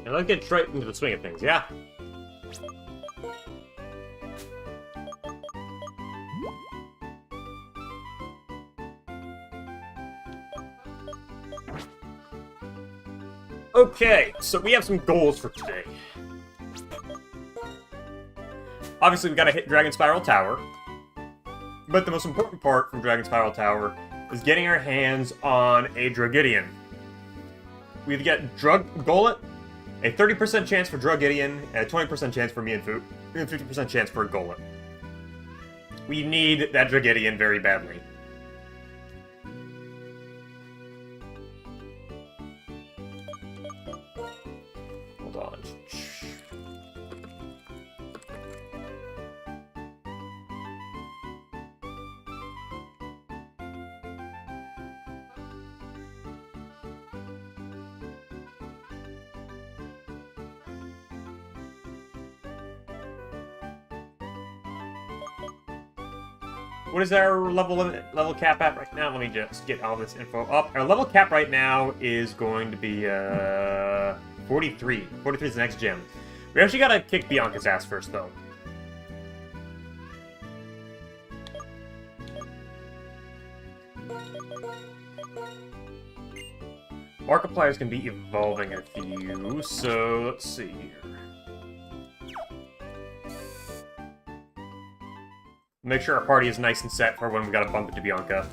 And let's get straight into the swing of things, yeah? Okay, so we have some goals for today. Obviously, we gotta hit Dragon Spiral Tower. But the most important part from Dragon Spiral Tower is getting our hands on a Dragidian. We either get Golett, a 30% chance for Dragidian, and a 20% chance for Mienfoo, and a 50% chance for a Golett. We need that Dragidian very badly. Hold on. What is our level cap at right now? Let me just get all this info up. Our level cap right now is going to be 43. 43 is the next gym. We actually gotta kick Bianca's ass first, though. Markiplier's can be evolving in a few, so let's see here. Make sure our party is nice and set for when we gotta bump into Bianca.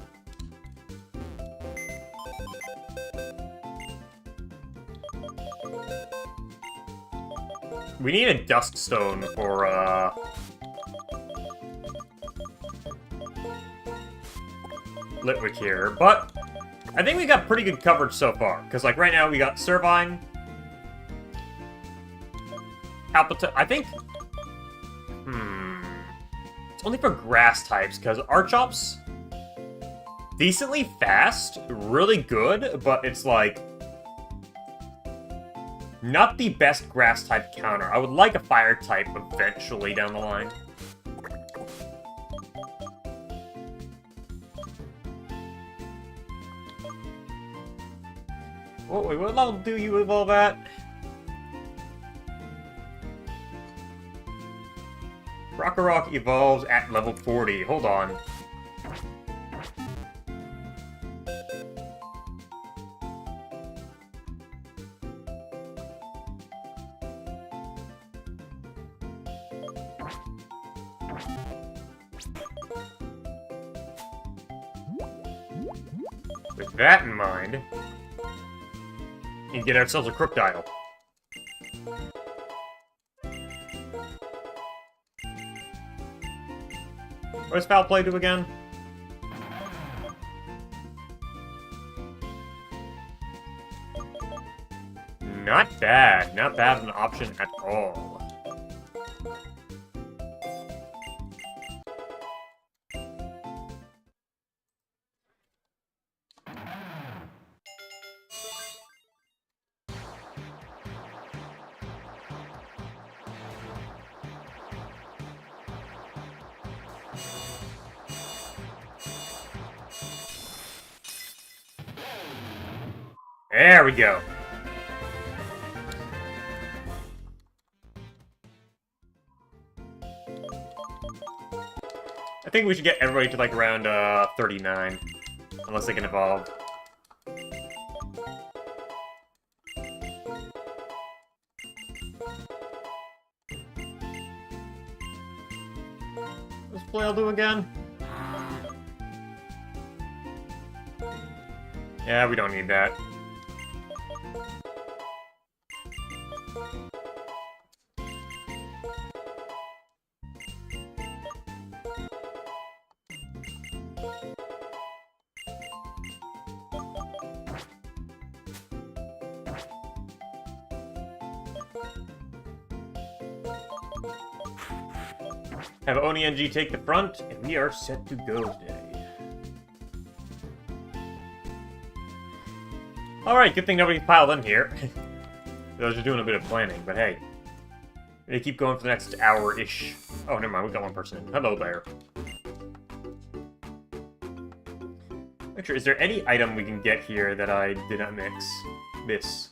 We need a Dusk Stone for, Litwick here, but I think we got pretty good coverage so far, because, like, right now we got Servine, Palpita, I think, it's only for grass types, because Archop's decently fast, really good, but it's, like, not the best grass type counter. I would like a fire type eventually down the line. Oh, wait, what level do you evolve at? Rock evolves at level 40. Hold on. With that in mind, we can get ourselves a Crocodile. What does Foul Play do again? Not bad. Not bad of an option at all. There we go. I think we should get everybody to, like, around 39. Unless they can evolve. What's Flail do again? Yeah, we don't need that. Have OniNG take the front, and we are set to go today. Alright, good thing nobody's piled in here. Those are doing a bit of planning, but hey. They keep going for the next hour-ish. Oh, never mind, we've got one person in. Hello there. Make sure, is there any item we can get here that I did not miss?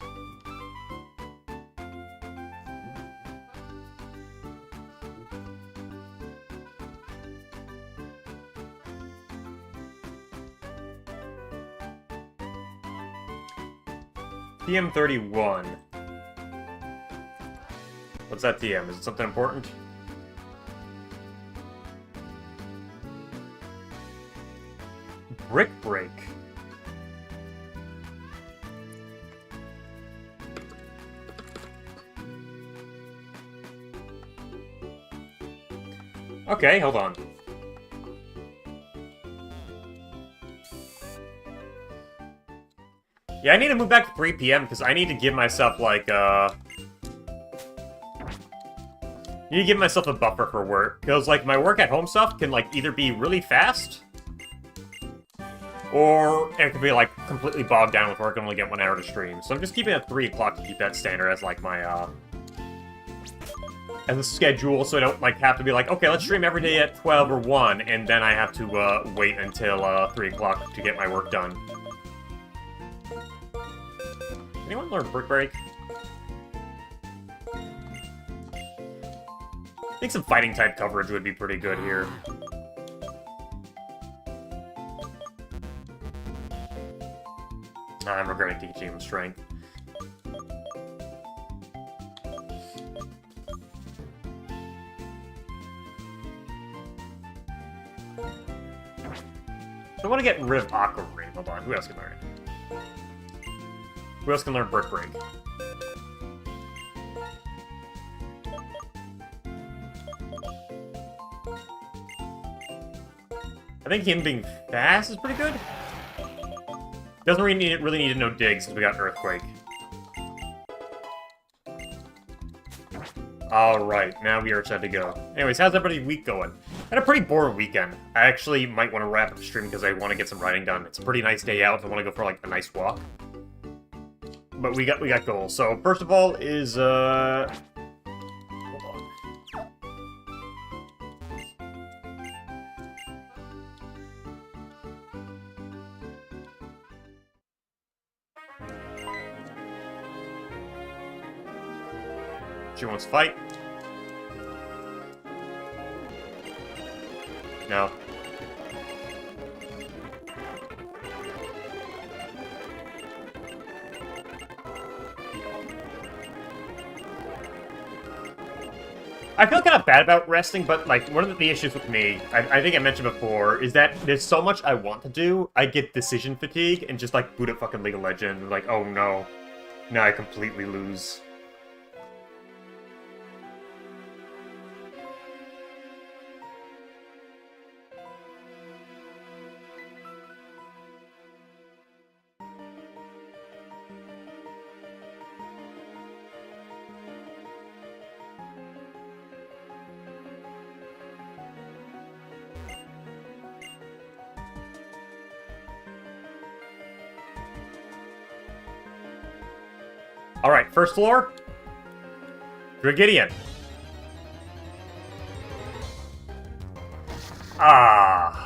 PM31. What's that TM? Is it something important? Brick break. Okay, hold on. Yeah, I need to move back to 3 PM because I need to give myself, like, need to give myself a buffer for work. Because, like, my work at home stuff can, like, either be really fast, or it could be, like, completely bogged down with work and only get 1 hour to stream. So I'm just keeping it at 3 o'clock to keep that standard as, like, my, as a schedule, so I don't, like, have to be like, okay, let's stream every day at 12 or 1, and then I have to, wait until, 3 o'clock to get my work done. Anyone learn Brick Break? I think some fighting type coverage would be pretty good here. I'm regretting teaching him strength. So I want to get rid of Aqua Ring. Hold on, who else can learn it? Who else can learn Brick Break? I think him being fast is pretty good. Doesn't really need to know Dig since we got Earthquake. Alright, now we are set to go. Anyways, how's everybody's week going? I had a pretty boring weekend. I actually might want to wrap up the stream because I want to get some writing done. It's a pretty nice day out. I want to go for, like, a nice walk. But we got goals. So, first of all is, hold on. She wants to fight. No. I feel kind of bad about resting, but, like, one of the issues with me, I think I mentioned before, is that there's so much I want to do, I get decision fatigue, and just, like, boot up fucking League of Legends, like, oh no. Now I completely lose. Alright, first floor. Dragidian.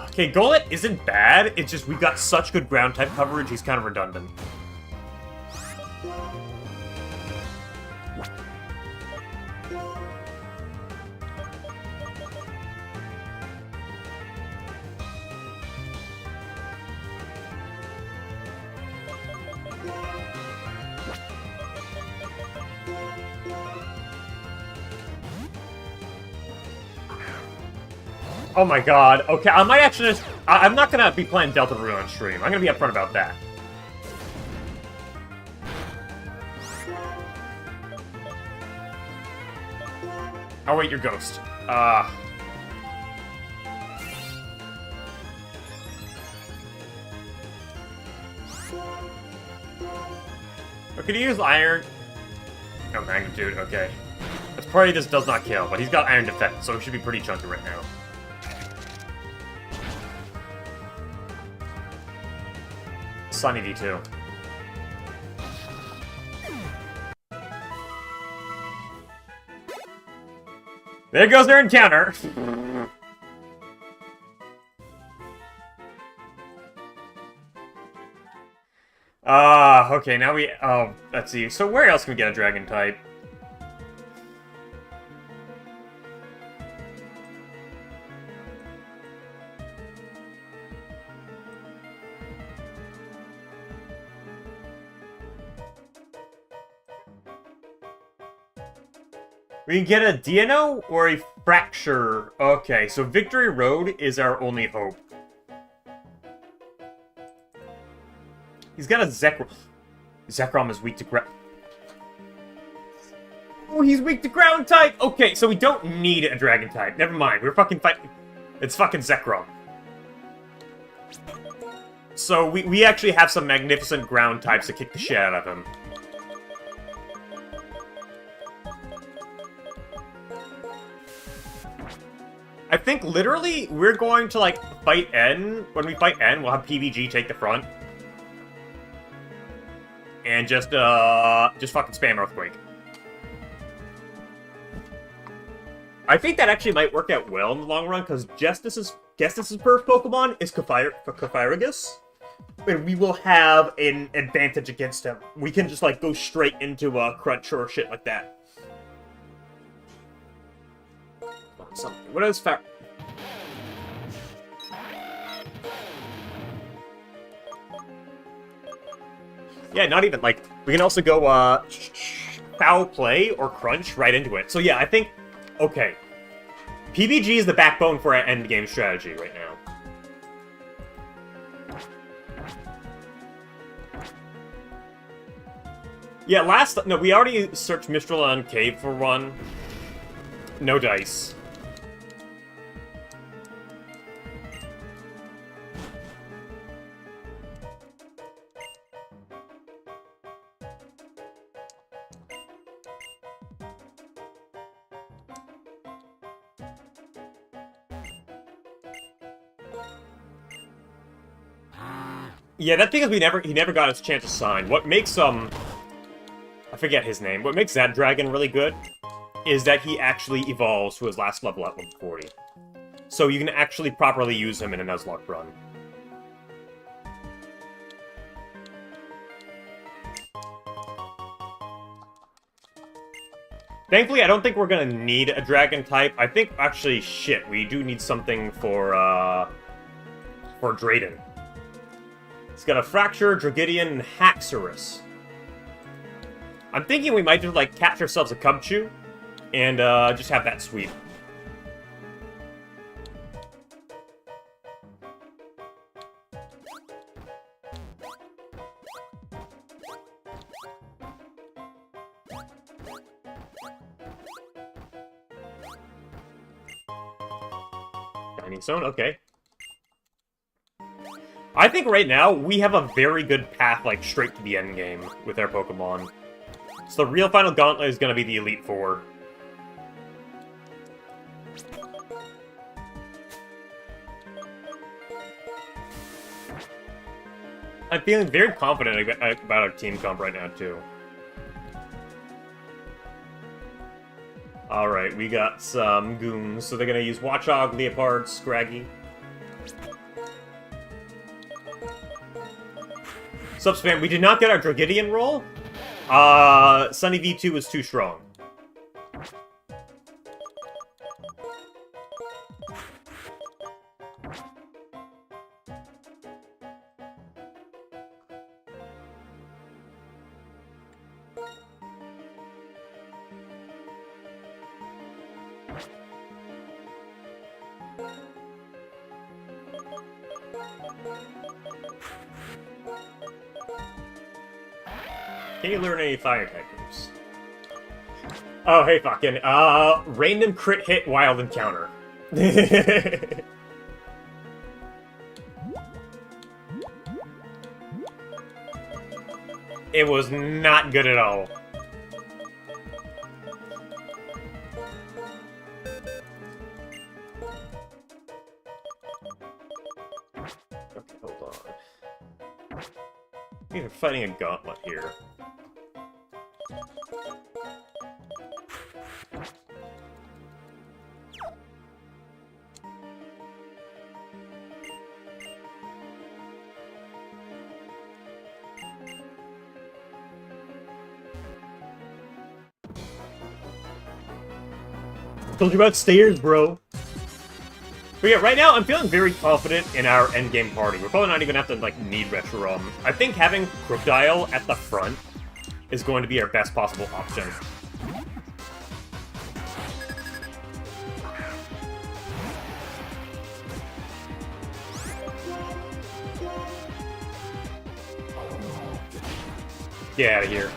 Okay, Golett isn't bad, it's just we've got such good ground type coverage, he's kind of redundant. Oh my god, okay, I might actually just... I'm not gonna be playing Delta Rune on stream. I'm gonna be upfront about that. Oh wait, you're Ghost. I could use Iron... No, Magnitude, okay. That's probably this does not kill, but he's got Iron Defense, so he should be pretty chunky right now. Sunny D2. There goes their encounter! Okay, now we... Oh, let's see. So where else can we get a dragon type? We can get a Dino or a Fracture. Okay, so Victory Road is our only hope. He's got a Zekrom. Zekrom is weak to ground. Oh, he's weak to ground type! Okay, so we don't need a dragon type. Never mind, we're fucking fighting. It's fucking Zekrom. So we actually have some magnificent ground types to kick the shit out of him. I think literally we're going to like fight N. When we fight N, we'll have PVG take the front. And just fucking spam Earthquake. I think that actually might work out well in the long run, because Justice's first Pokemon is Cofiragus. And we will have an advantage against him. We can just, like, go straight into a Crunch or shit like that. What is Yeah, not even, like, we can also go, Foul Play or Crunch right into it. So yeah, I think, okay. PVG is the backbone for our endgame strategy right now. Yeah, no, we already searched Mistral on Cave for one. No dice. Yeah, that's because he never got his chance to sign. What makes I forget his name. What makes that dragon really good is that he actually evolves to his last level at level 40. So you can actually properly use him in a Nuzlocke run. Thankfully, I don't think we're gonna need a dragon type. I think, actually, shit, we do need something for Drayden. He's got a Fracture, Dragidian, and Haxorus. I'm thinking we might just, like, catch ourselves a Cubchoo, and, just have that sweep. Tiny Stone, okay. I think right now, we have a very good path, like, straight to the end game with our Pokemon. So the real final gauntlet is going to be the Elite Four. I'm feeling very confident about our team comp right now, too. Alright, we got some goons. So they're going to use Watchog, Leopard, Scraggy. Subspam, we did not get our Dragidian roll. Sunny V2 was too strong. Can you learn any fire type moves? Oh, hey, fucking, random crit hit wild encounter. It was not good at all. Okay, hold on. We're fighting a gauntlet here. Told you about stairs, bro. But yeah, right now I'm feeling very confident in our endgame party. We're probably not even have to like need Reshiram. I think having Crocodile at the front is going to be our best possible option. Get out of here.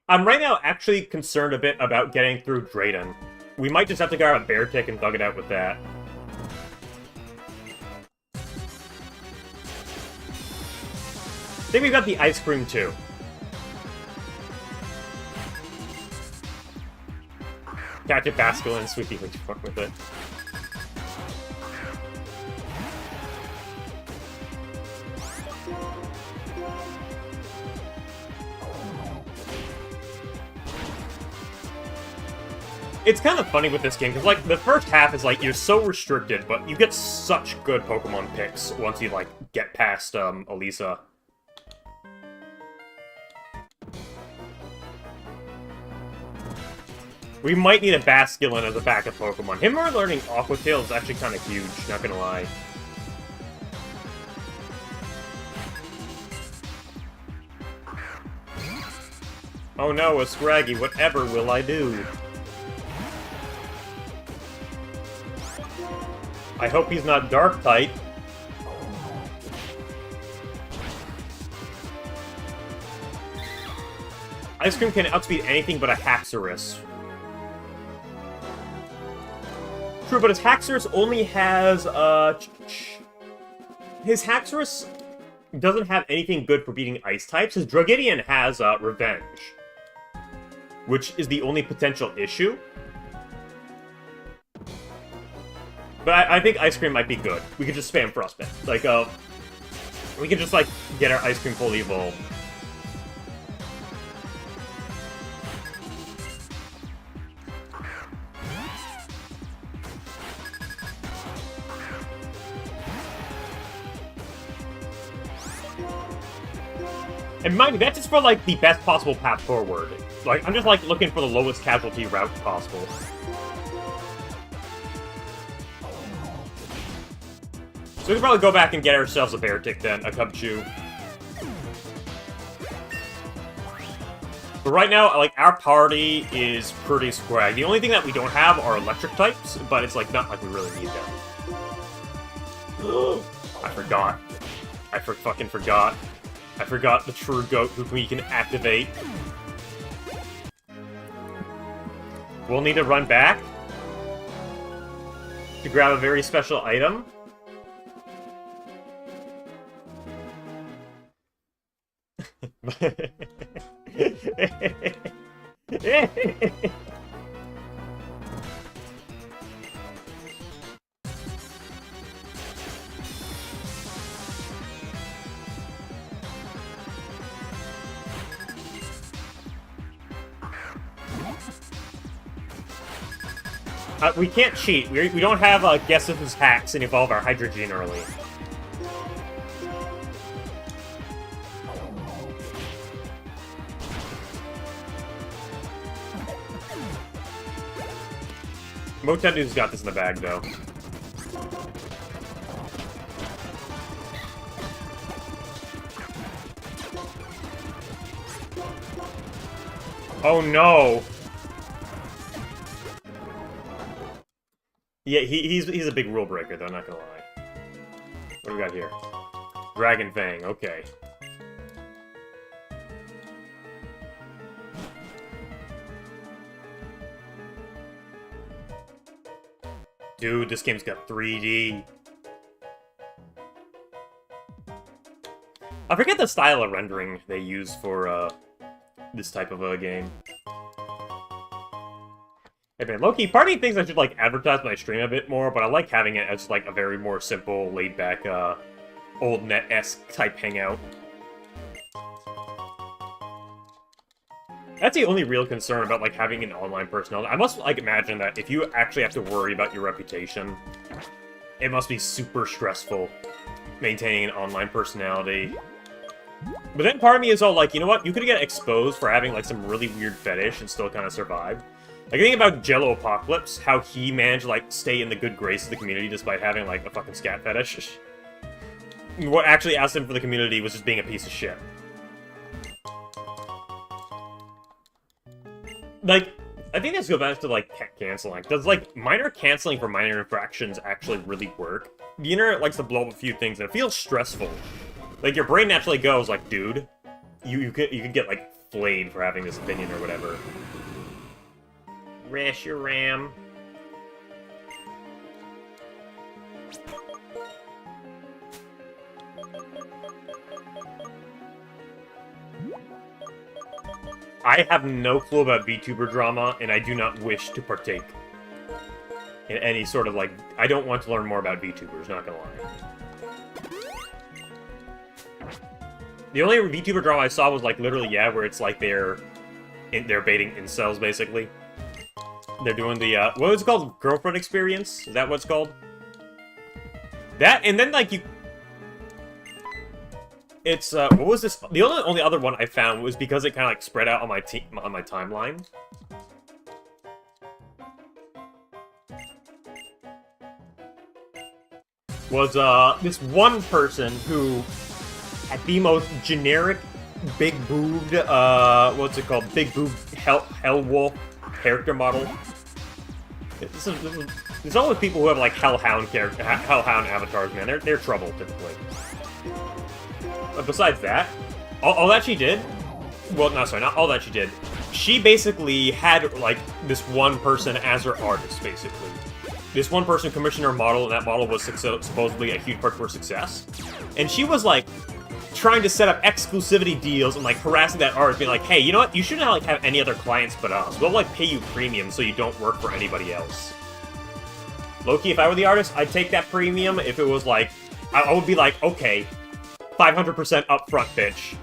I'm right now actually concerned a bit about getting through Drayden. We might just have to grab a bear tick and thug it out with that. I think we've got the ice cream too. Catch it, Basculin, Sweepy, what you fuck with it. It's kind of funny with this game, because, like, the first half is, like, you're so restricted, but you get such good Pokemon picks once you, like, get past, Elisa. We might need a Basculin as a backup Pokemon. Him learning Aqua Tail is actually kind of huge, not gonna lie. Oh no, a Scraggy, whatever will I do? I hope he's not Dark type. Ice Cream can outspeed anything but a Haxorus. True, but his Haxorus only has, his Haxorus doesn't have anything good for beating Ice types. His Dragidian has, Revenge. Which is the only potential issue. But I think Ice Cream might be good. We could just spam Frostbite. Like, we could just, like, get our Ice Cream fully evolved. And mind you, that's just for, like, the best possible path forward. Like, I'm just, like, looking for the lowest casualty route possible. So we can probably go back and get ourselves a Bear Tick then, a Cubchoo. But right now, like, our party is pretty scrag. The only thing that we don't have are electric types, but it's, like, not like we really need them. I forgot. I fucking forgot. I forgot the true goat who we can activate. We'll need to run back to grab a very special item. We can't cheat. We don't have Guess If It's Hacks and evolve our Hydrogen early. Motendu's got this in the bag, though. Oh no! Yeah, he's a big rule breaker, though, not gonna lie. What do we got here? Dragon Fang, okay. Dude, this game's got 3D. I forget the style of rendering they use for, this type of a game. Hey man, low-key, part of me thinks I should, like, advertise my stream a bit more, but I like having it as, like, a very more simple, laid-back, old net-esque type hangout. That's the only real concern about, like, having an online personality. I must, like, imagine that if you actually have to worry about your reputation, it must be super stressful maintaining an online personality. But then part of me is all like, you know what? You could get exposed for having, like, some really weird fetish and still kind of survive. Like, think about Jello Apocalypse, how he managed to, like, stay in the good grace of the community despite having, like, a fucking scat fetish. What actually asked him for the community was just being a piece of shit. Like, I think this goes back to, like, canceling. Does, like, minor canceling for minor infractions actually really work? The internet likes to blow up a few things, and it feels stressful. Like, your brain naturally goes, like, dude, you could get, like, flayed for having this opinion or whatever. Rash your RAM. I have no clue about VTuber drama, and I do not wish to partake in any sort of, like... I don't want to learn more about VTubers, not gonna lie. The only VTuber drama I saw was, like, literally, yeah, where it's like they're baiting incels, basically. They're doing the, what was it called? Girlfriend experience? Is that what it's called? That, and then, like, you... It's, what was this? The only other one I found was because it kind of, like, spread out on my timeline. Was, this one person who had the most generic, big-boobed, what's it called? Big-boobed hell wolf character model. There's always people who have, like, hellhound avatars, man. They're trouble, typically. But besides that, all that she did... Well, no, sorry, not all that she did. She basically had, like, this one person as her artist, basically. This one person commissioned her model, and that model was supposedly a huge part of her success. And she was, like, trying to set up exclusivity deals and, like, harassing that artist, being like, hey, you know what? You shouldn't, like, have any other clients but us. We'll, like, pay you premium so you don't work for anybody else. Low-key, if I were the artist, I'd take that premium if it was, like... I would be like, okay... 500% upfront, bitch.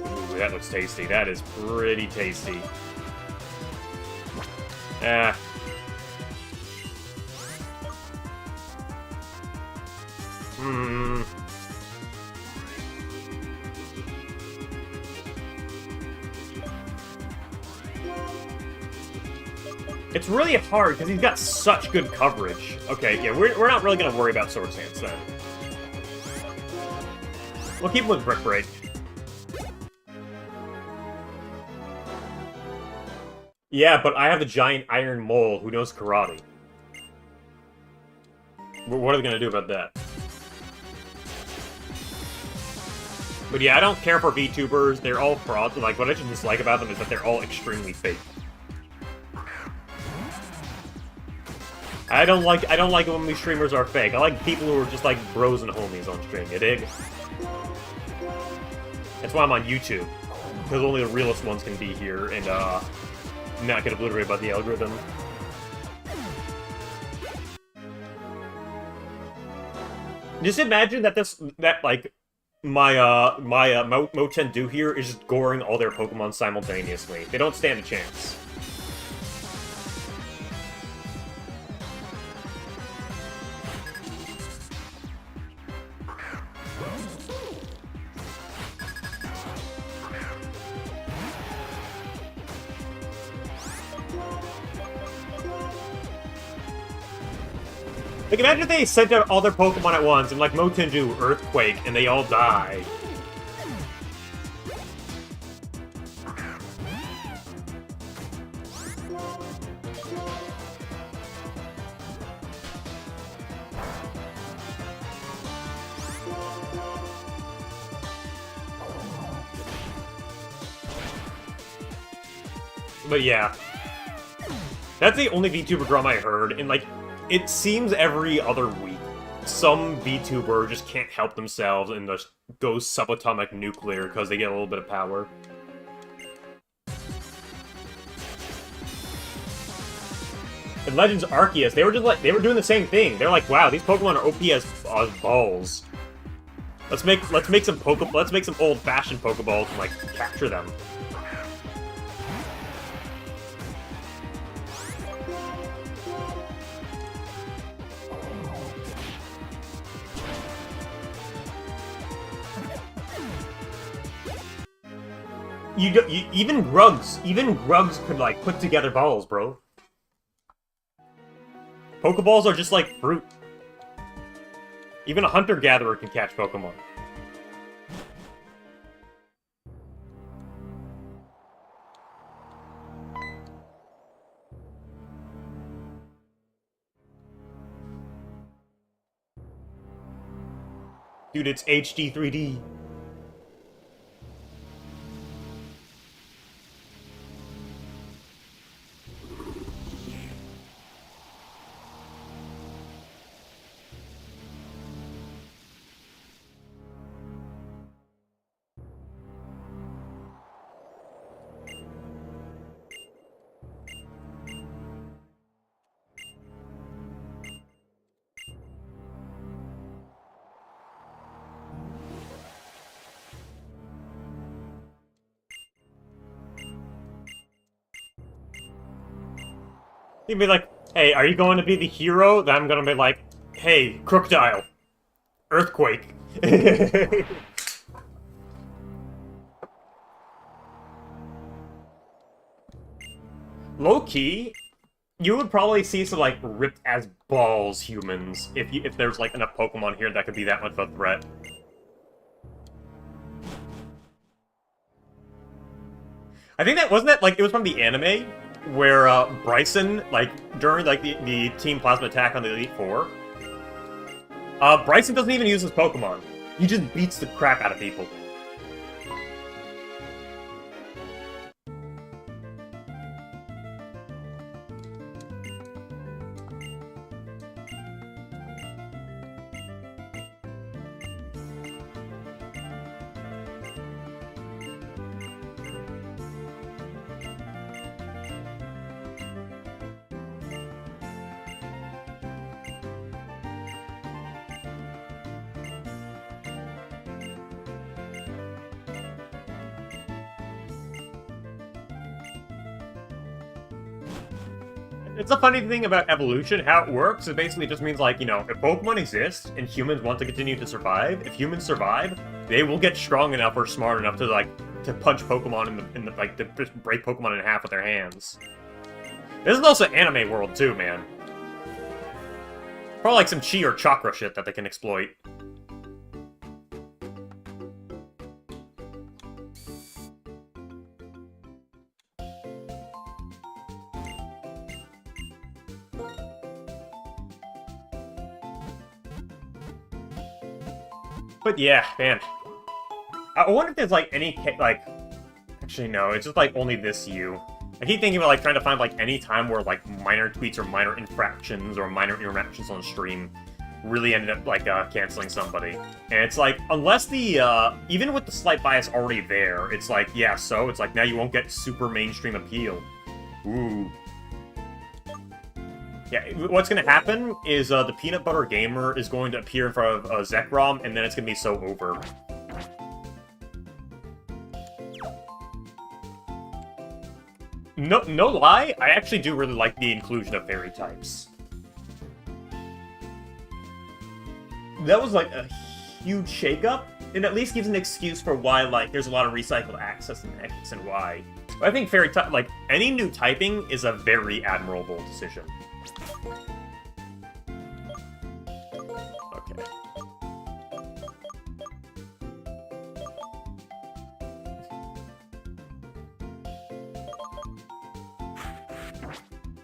Ooh, that looks tasty. That is pretty tasty. Ah. Hmm. It's really hard, because he's got such good coverage. Okay, yeah, we're not really going to worry about Sword Stance, then. We'll keep him with Brick Break. Yeah, but I have the giant iron mole who knows karate. What are they going to do about that? But yeah, I don't care for VTubers. They're all frauds. Like, what I just dislike about them is that they're all extremely fake. I don't like it when these streamers are fake. I like people who are just like bros and homies on stream, you dig? That's why I'm on YouTube. Because only the realest ones can be here and not get obliterated by the algorithm. Just imagine that my Motendu here is just goring all their Pokemon simultaneously. They don't stand a chance. Like, imagine if they sent out all their Pokemon at once, and like Motendu, Earthquake, and they all die. But yeah. That's the only VTuber drama I heard, and like, it seems every other week, some VTuber just can't help themselves and just goes subatomic nuclear because they get a little bit of power. And Legends Arceus, they were doing the same thing. They're like, wow, these Pokemon are OP as balls. Let's make some old-fashioned Pokeballs and like capture them. Even Grugs could, like, put together balls, bro. Pokeballs are just like fruit. Even a hunter-gatherer can catch Pokemon. Dude, it's HD 3D. He'd be like, hey, are you going to be the hero? Then I'm gonna be like, hey, crocodile. Earthquake. Low-key, you would probably see some, like, ripped as balls humans if there's, like, enough Pokemon here that could be that much of a threat. I think that, wasn't that, like, it was from the anime, where, Bryson, like, during, like, the Team Plasma attack on the Elite Four, Bryson doesn't even use his Pokemon. He just beats the crap out of people. It's a funny thing about evolution. How it works is basically just means, like, you know, if Pokemon exist and humans want to continue to survive, if humans survive, they will get strong enough or smart enough to, like, to punch Pokemon in the like, to just break Pokemon in half with their hands. This is also anime world, too, man. Probably like some chi or chakra shit that they can exploit. But yeah, man. I wonder if there's, like, any, like... Actually, no, it's just, like, only this U. I keep thinking about, like, trying to find, like, any time where, like, minor tweets or minor infractions or minor interactions on stream really ended up, like, canceling somebody. And it's like, unless the, even with the slight bias already there, it's like, yeah, so? It's like, now you won't get super mainstream appeal. Ooh. Yeah, what's gonna happen is, the Peanut Butter Gamer is going to appear in front of, Zekrom, and then it's gonna be so over. No lie, I actually do really like the inclusion of fairy types. That was, like, a huge shakeup. It at least gives an excuse for why, like, there's a lot of recycled access in X and Y. But I think fairy type, like, any new typing is a very admirable decision. Okay.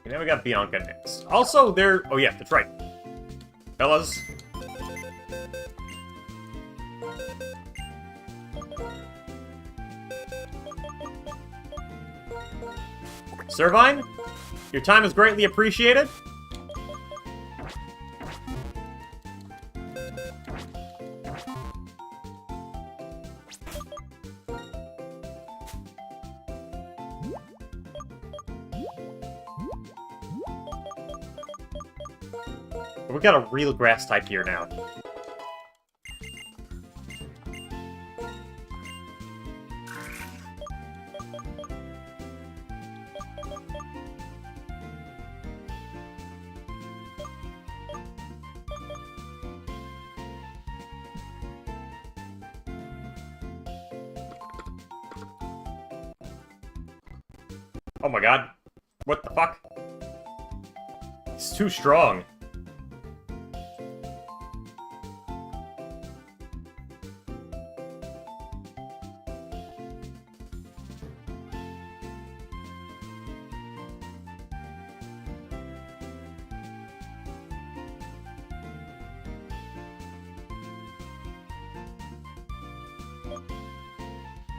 And then we got Bianca next. Also, there... Oh yeah, that's right. Fellas. Servine, your time is greatly appreciated. We got a real grass type here now. Oh my god. What the fuck? It's too strong.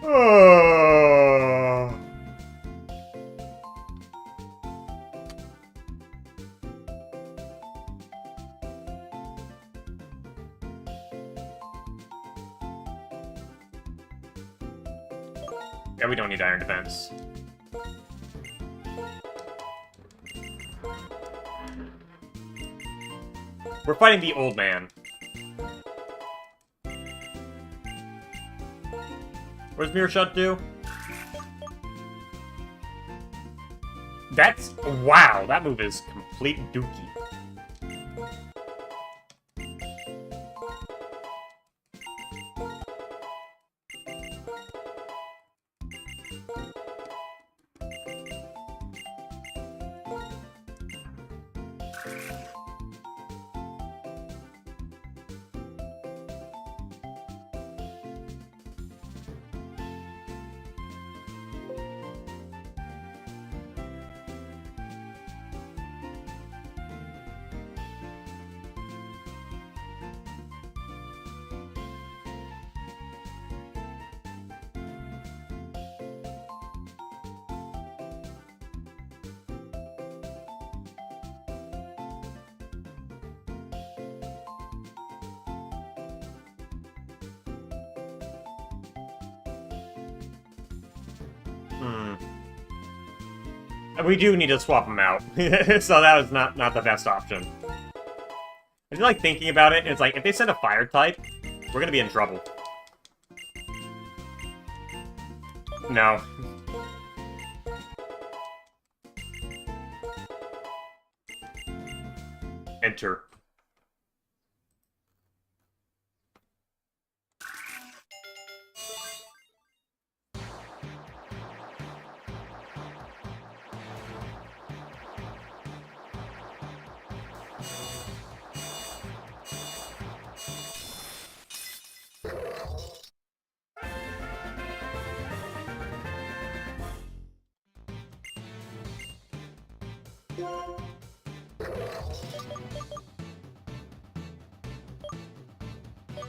Oh. Yeah, we don't need iron defense. We're fighting the old man. What does Mirror Shot do? That's... Wow, that move is complete dookie. We do need to swap them out, so that was not the best option. I feel like thinking about it, it's like, if they send a fire type, we're gonna be in trouble. No. Enter.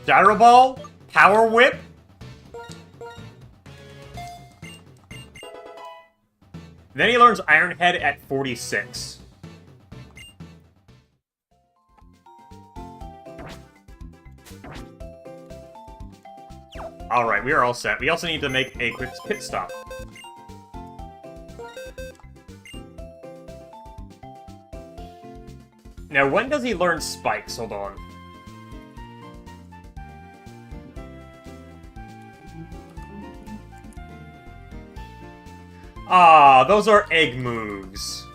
Gyro Ball? Power Whip? Then he learns Iron Head at 46. Alright, we are all set. We also need to make a quick pit stop. Now, when does he learn spikes? Hold on. Ah, those are egg moves.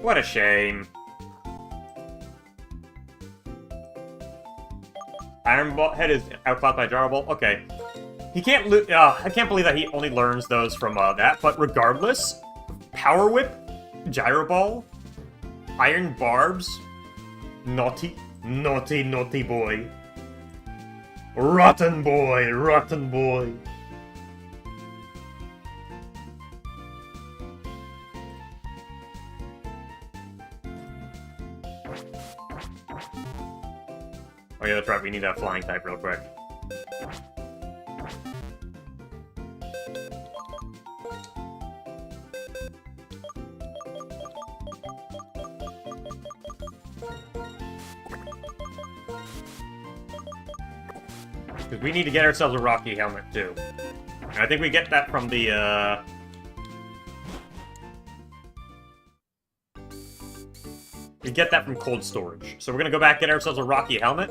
What a shame. Iron Ball Head is outclassed by Gyro Ball. Okay. He can't I can't believe that he only learns those from that, but regardless, Power Whip, Gyro Ball, Iron Barbs, naughty, naughty, naughty boy. Rotten boy, rotten boy. Oh yeah, that's right, we need that flying type real quick. Because we need to get ourselves a Rocky helmet, too. And I think we get that from the, we get that from cold storage. So we're gonna go back and get ourselves a Rocky helmet.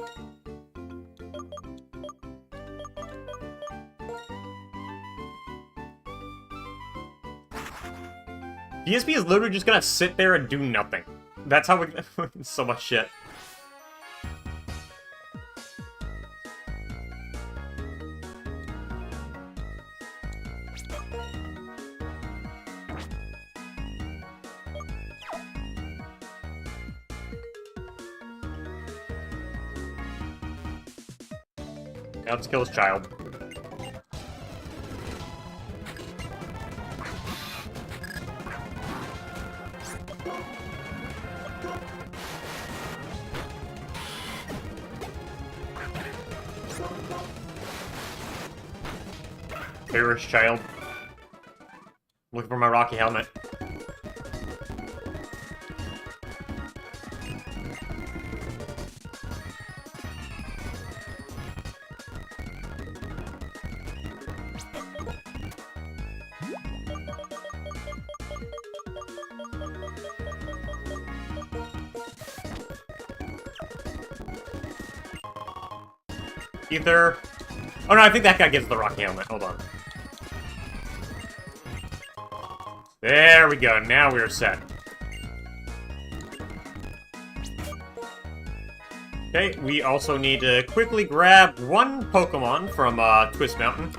DSP is literally just gonna sit there and do nothing. That's how we... so much shit. Now let's kill his child. Perish, child. Looking for my rocky helmet. Ether. Oh no, I think that guy gives the rocky helmet. Hold on. There we go. Now we're set. Okay, we also need to quickly grab one Pokemon from Twist Mountain.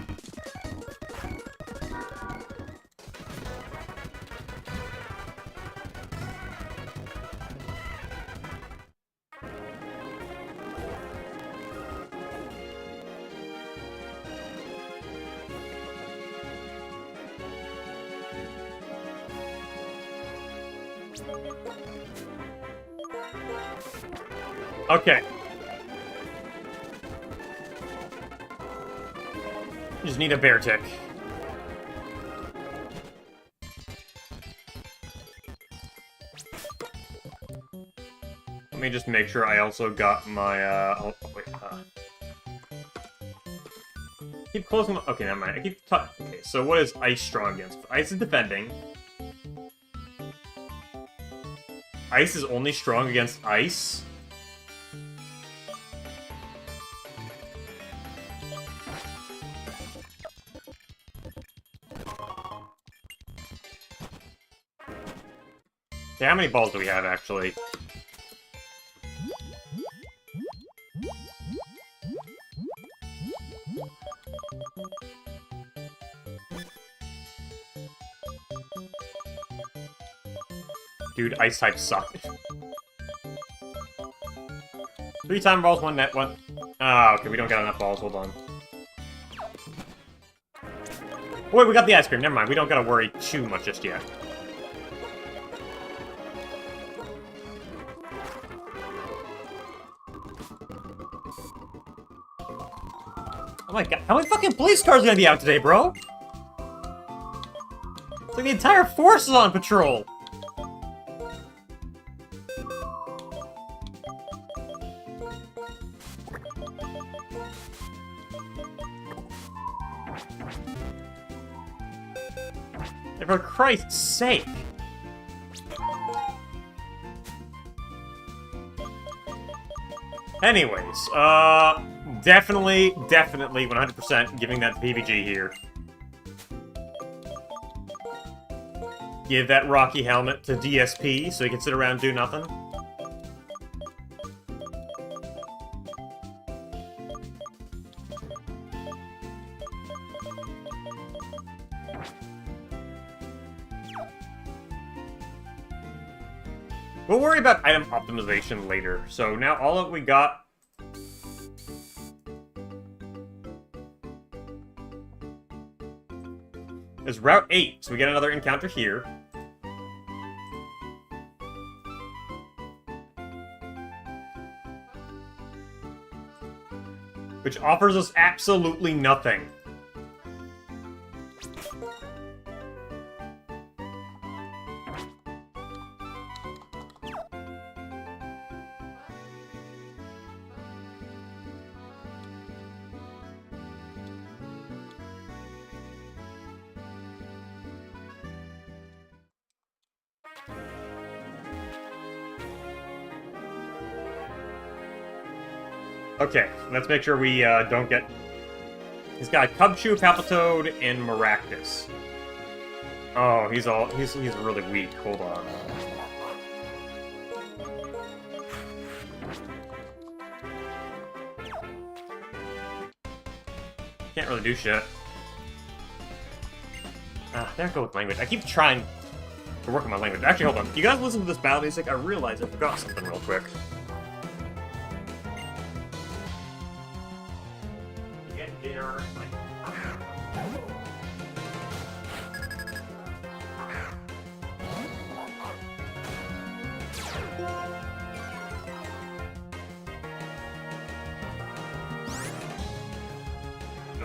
Okay. Just need a bear tick. Let me just make sure I also got my, oh, wait, keep closing my, okay, never mind. I keep okay, so what is Ice strong against? Ice is defending. Ice is only strong against ice. Okay, how many balls do we have, actually? Dude, ice types suck. 3 time balls, 1 net, 1. Ah, okay, we don't got enough balls, hold on. Oh, wait, we got the ice cream, never mind, we don't gotta worry too much just yet. Oh my god, how many fucking police cars are gonna be out today, bro? It's like the entire force is on patrol! And for Christ's sake! Anyways, definitely 100% giving that to PVG here. Give that Rocky helmet to DSP so he can sit around and do nothing. We'll worry about item optimization later. So now all that we got is Route 8. So we get another encounter here. Which offers us absolutely nothing. Okay, let's make sure we don't get... He's got Cubchoo, Palpitoad, and Maractus. Oh, he's really weak. Hold on. Can't really do shit. There I go with language. I keep trying to work on my language. Actually, hold on. You guys listen to this battle music? I realized I forgot something real quick.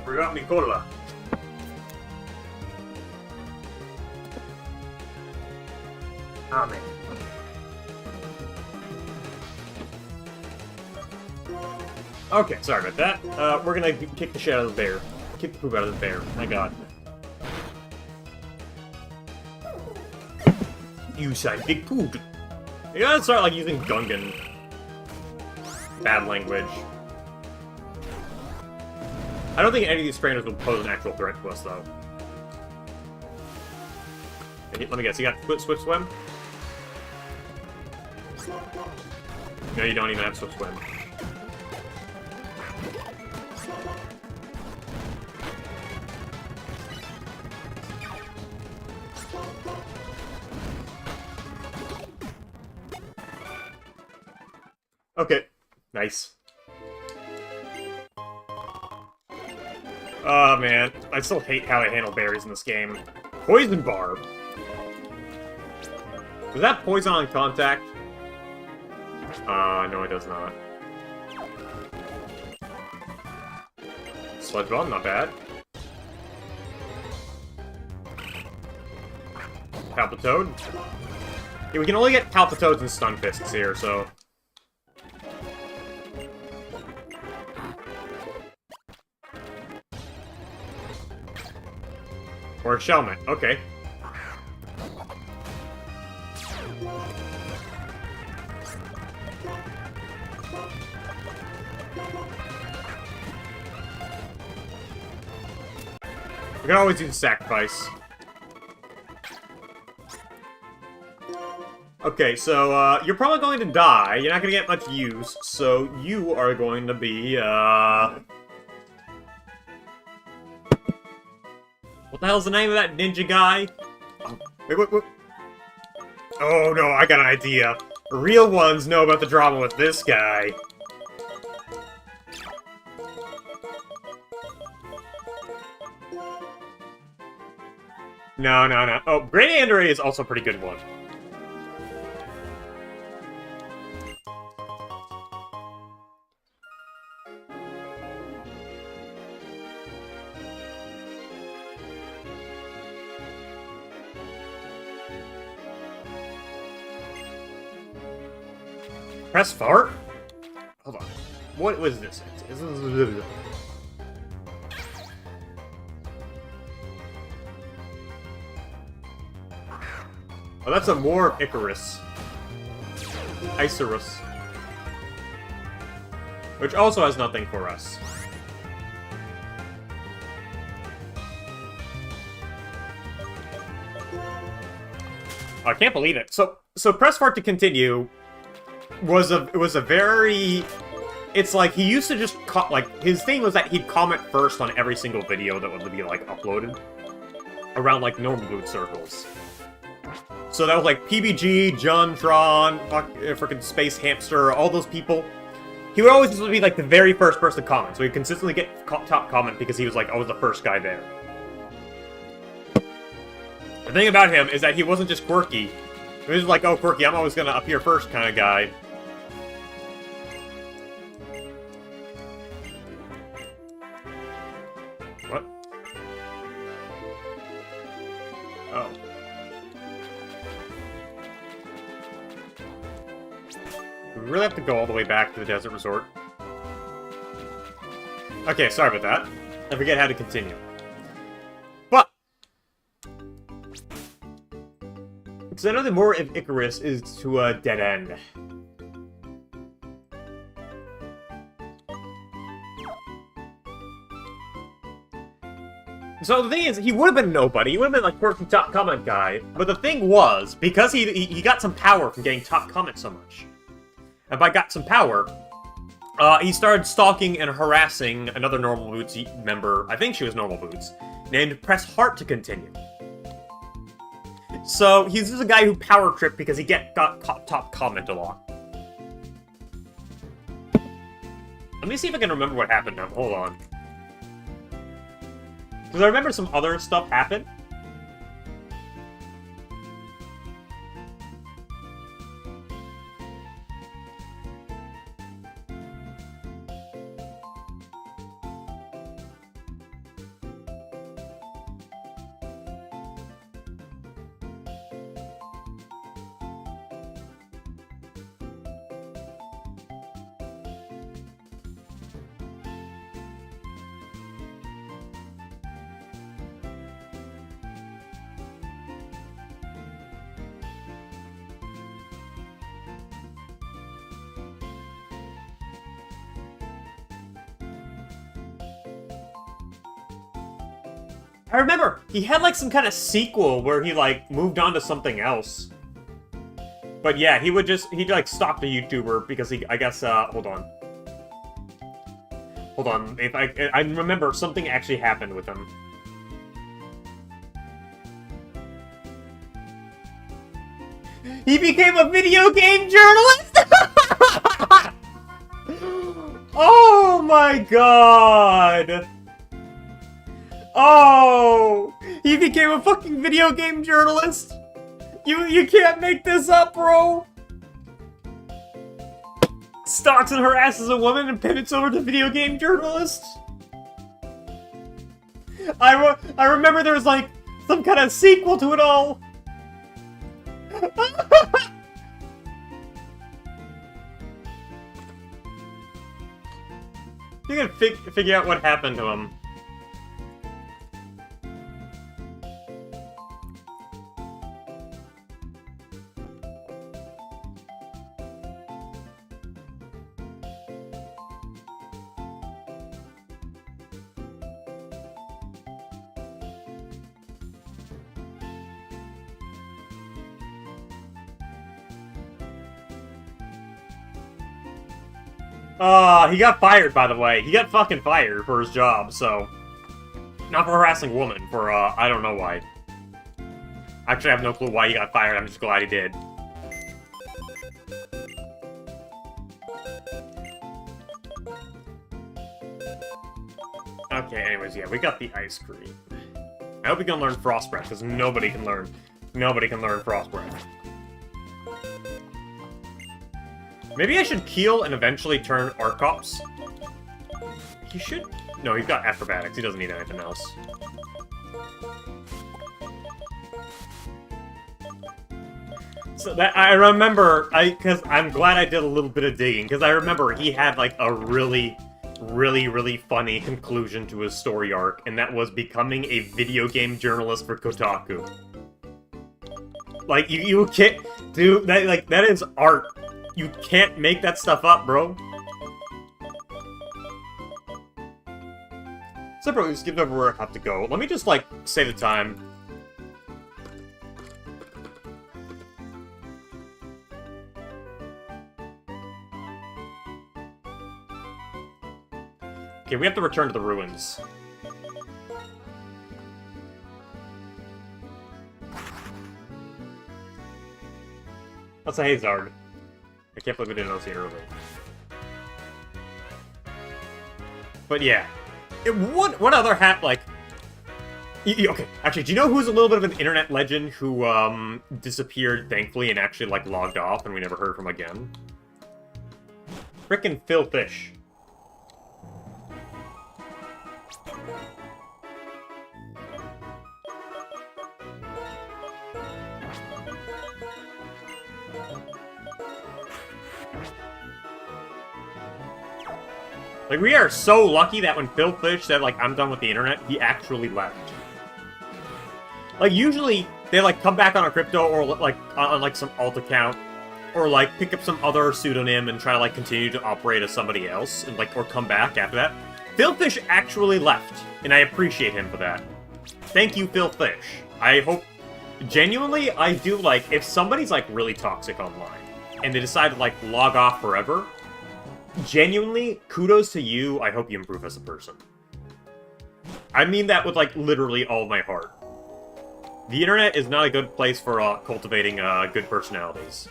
I forgot me cola. Ah, man. Okay, sorry about that. We're gonna kick the shit out of the bear. Kick the poop out of the bear. My god. You say big poop. You gotta start, like, using Gungan. Bad language. I don't think any of these trainers will pose an actual threat to us, though. Let me guess, you got Swift Swim? No, you don't even have Swift Swim. Okay. Nice. Oh, man. I still hate how I handle berries in this game. Poison Barb. Does that poison on contact? No, it does not. Sludge Bomb, not bad. Palpitoad. Yeah, we can only get Palpitoads and Stun Fists here, so... Or Shellmet, okay. We can always use Sacrifice. Okay, so, you're probably going to die. You're not gonna get much use, so you are going to be, What the hell's the name of that ninja guy? Wait. Oh no, I got an idea. Real ones know about the drama with this guy. No. Oh, Great Android is also a pretty good one. Press fart? Hold on. What was this? Oh, that's a more Icarus. Icarus. Which also has nothing for us. I can't believe it. So press fart to continue was a very... It's like, he used to just... like, his thing was that he'd comment first on every single video that would be, like, uploaded. Around, like, normal boot circles. So that was, like, PBG, Jontron, frickin' Space Hamster, all those people. He would always just be, like, the very first person to comment. So he'd consistently get top comment because he was, like, always the first guy there. The thing about him is that he wasn't just quirky. He was like, oh, quirky, I'm always gonna appear first kind of guy. What? Oh. We really have to go all the way back to the desert resort. Okay, sorry about that. I forget how to continue. But! Because I know the more of Icarus is to a dead end. So the thing is, he would have been nobody. He would have been like quirky top comment guy. But the thing was, because he got some power from getting top comment so much. And by got some power, he started stalking and harassing another Normal Boots member, I think she was Normal Boots, named Press Heart to continue. So he's just a guy who power tripped because he got top comment a lot. Let me see if I can remember what happened now. Hold on. Because I remember some other stuff happened. I remember, he had like some kind of sequel where he like moved on to something else. But yeah, he'd like stalk the YouTuber because he, I guess, hold on. Hold on, if I remember something actually happened with him. He became a video game journalist? Oh my god! Oh! He became a fucking video game journalist? You can't make this up, bro! Stalks and harasses a woman and pivots over to video game journalist? I remember there was like some kind of sequel to it all! You can figure out what happened to him. He got fired, by the way. He got fucking fired for his job, so... Not for harassing a woman, for, I don't know why. Actually, I have no clue why he got fired, I'm just glad he did. Okay, anyways, yeah, we got the ice cream. I hope we can learn Frost Breath, because nobody can learn Frost Breath. Maybe I should Keel and eventually turn Arcops. He should... No, he's got Acrobatics. He doesn't need anything else. So that I remember... Because I'm glad I did a little bit of digging, because I remember he had, like, a really funny conclusion to his story arc, and that was becoming a video game journalist for Kotaku. Like, you can't... Dude, that is art. You can't make that stuff up, bro. So, bro, you skipped over where I have to go. Let me just, like, say the time. Okay, we have to return to the ruins. That's a Hazard. I can't believe we didn't notice it early. But yeah. What other hat, like... Okay, actually, do you know who's a little bit of an internet legend who, disappeared, thankfully, and actually, like, logged off and we never heard from again? Frickin' Phil Fish. Like, we are so lucky that when Phil Fish said, like, I'm done with the internet, he actually left. Like, usually, they, like, come back on a crypto or, like, on, like, some alt account. Or, like, pick up some other pseudonym and try to, like, continue to operate as somebody else. And, like, or come back after that. Phil Fish actually left. And I appreciate him for that. Thank you, Phil Fish. I hope... Genuinely, I do, like, if somebody's, like, really toxic online, and they decide to, like, log off forever... Genuinely, kudos to you. I hope you improve as a person. I mean that with, like, literally all of my heart. The internet is not a good place for cultivating good personalities.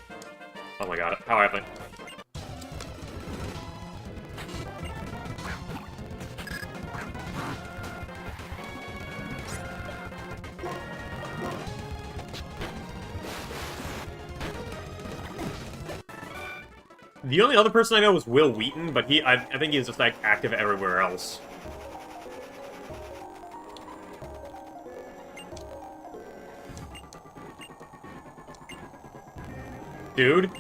Oh my god, how happened? The only other person I know is Will Wheaton, but I think he's just, like, active everywhere else. Dude?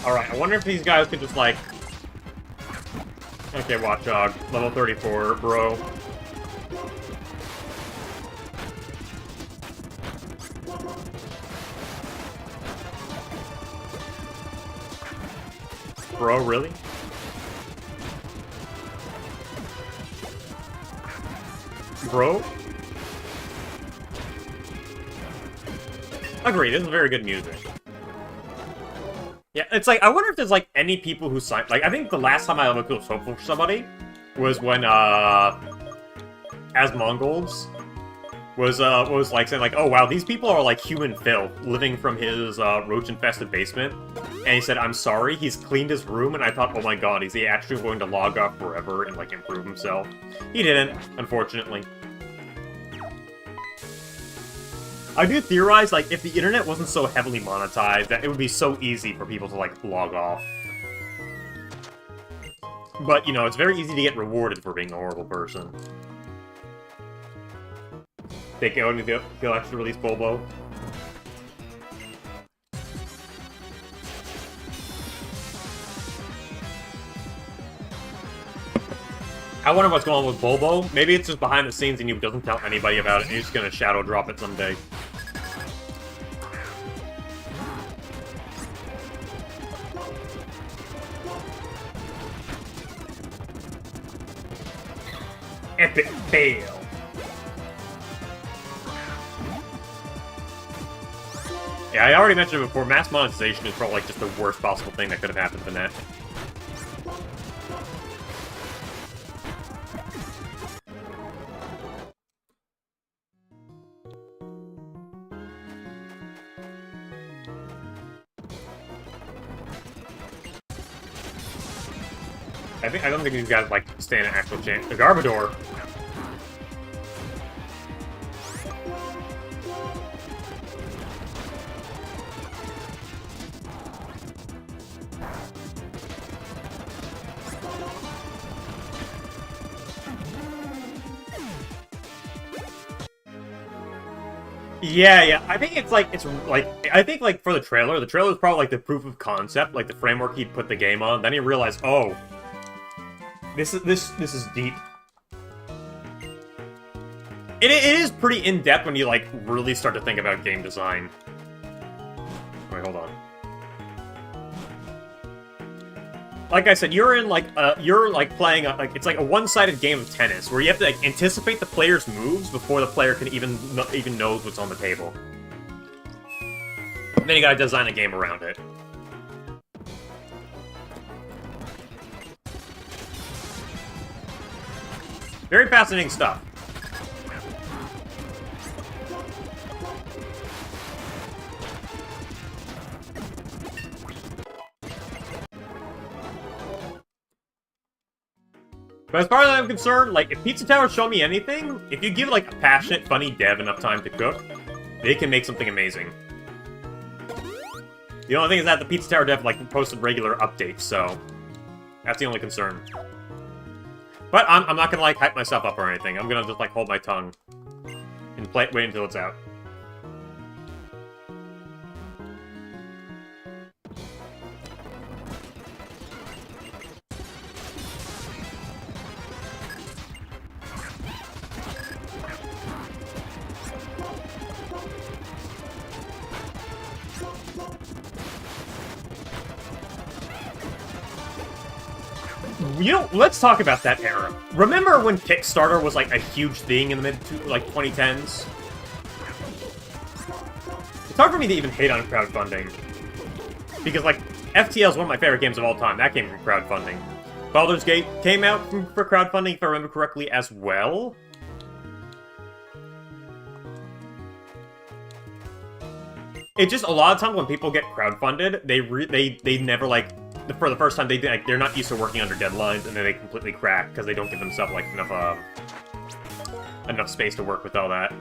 Alright, I wonder if these guys could just, like... Okay, Watchdog. Level 34, bro. Bro, really? Bro? Agreed, this is very good music. Yeah, it's like, I wonder if there's, like, any people who signed... Like, I think the last time I ever was hopeful for somebody was when, as Mongols was like, saying, like, oh, wow, these people are, like, human filth living from his, roach-infested basement. And he said, I'm sorry, he's cleaned his room, and I thought, oh my god, is he actually going to log off forever and, like, improve himself? He didn't, unfortunately. I do theorize, like, if the internet wasn't so heavily monetized, that it would be so easy for people to, like, log off. But, you know, it's very easy to get rewarded for being a horrible person. Take out and they'll actually release Bulbo. I wonder what's going on with Bulbo. Maybe it's just behind the scenes and he doesn't tell anybody about it and he's just gonna shadow drop it someday. Epic fail. Yeah, I already mentioned it before, mass monetization is probably like just the worst possible thing that could have happened to the net. I don't think these guys like stand an actual chance. The Garbodor. Yeah, I think it's like, I think like for the trailer is probably like the proof of concept, like the framework he put the game on. Then he realized, oh, this is deep. It is pretty in-depth when you like really start to think about game design. Wait, hold on. Like I said, you're playing it's like a one-sided game of tennis where you have to like anticipate the player's moves before the player can even knows what's on the table. And then you gotta design a game around it. Very fascinating stuff. But as far as I'm concerned, like, if Pizza Tower show me anything, if you give, like, a passionate, funny dev enough time to cook, they can make something amazing. The only thing is that the Pizza Tower dev, like, posted regular updates, so that's the only concern. But I'm not gonna, like, hype myself up or anything. I'm gonna just, like, hold my tongue and wait until it's out. You know, let's talk about that era. Remember when Kickstarter was, like, a huge thing in the mid-2010s? It's hard for me to even hate on crowdfunding. Because, like, FTL is one of my favorite games of all time. That came from crowdfunding. Baldur's Gate came out for crowdfunding, if I remember correctly, as well. It's just a lot of times when people get crowdfunded, they never, like... For the first time, they're not used to working under deadlines, and then they completely crack because they don't give themselves like enough space to work with all that.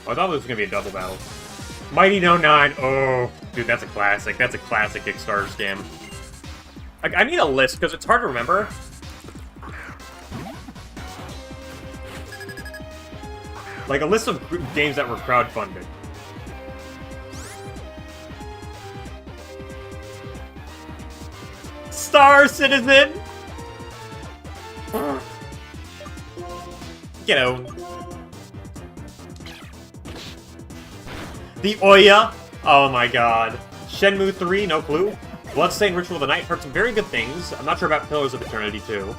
Oh, I thought it was gonna be a double battle. Mighty No 9. Oh, dude, that's a classic. That's a classic Kickstarter scam. I need a list because it's hard to remember. Like, a list of games that were crowdfunded. Star Citizen! You know. The Oya! Oh my god. Shenmue 3, no clue. Bloodstained Ritual of the Night, heard some very good things. I'm not sure about Pillars of Eternity 2.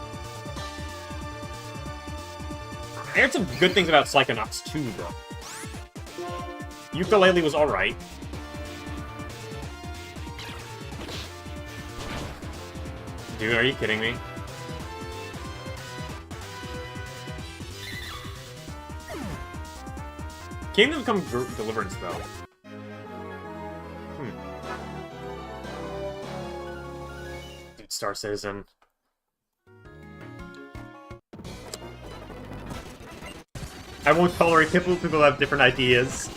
I heard some good things about Psychonauts 2, though. Yooka-Laylee was alright. Dude, are you kidding me? Kingdom Come Deliverance, though. Dude, Star Citizen. I won't tolerate people who have different ideas.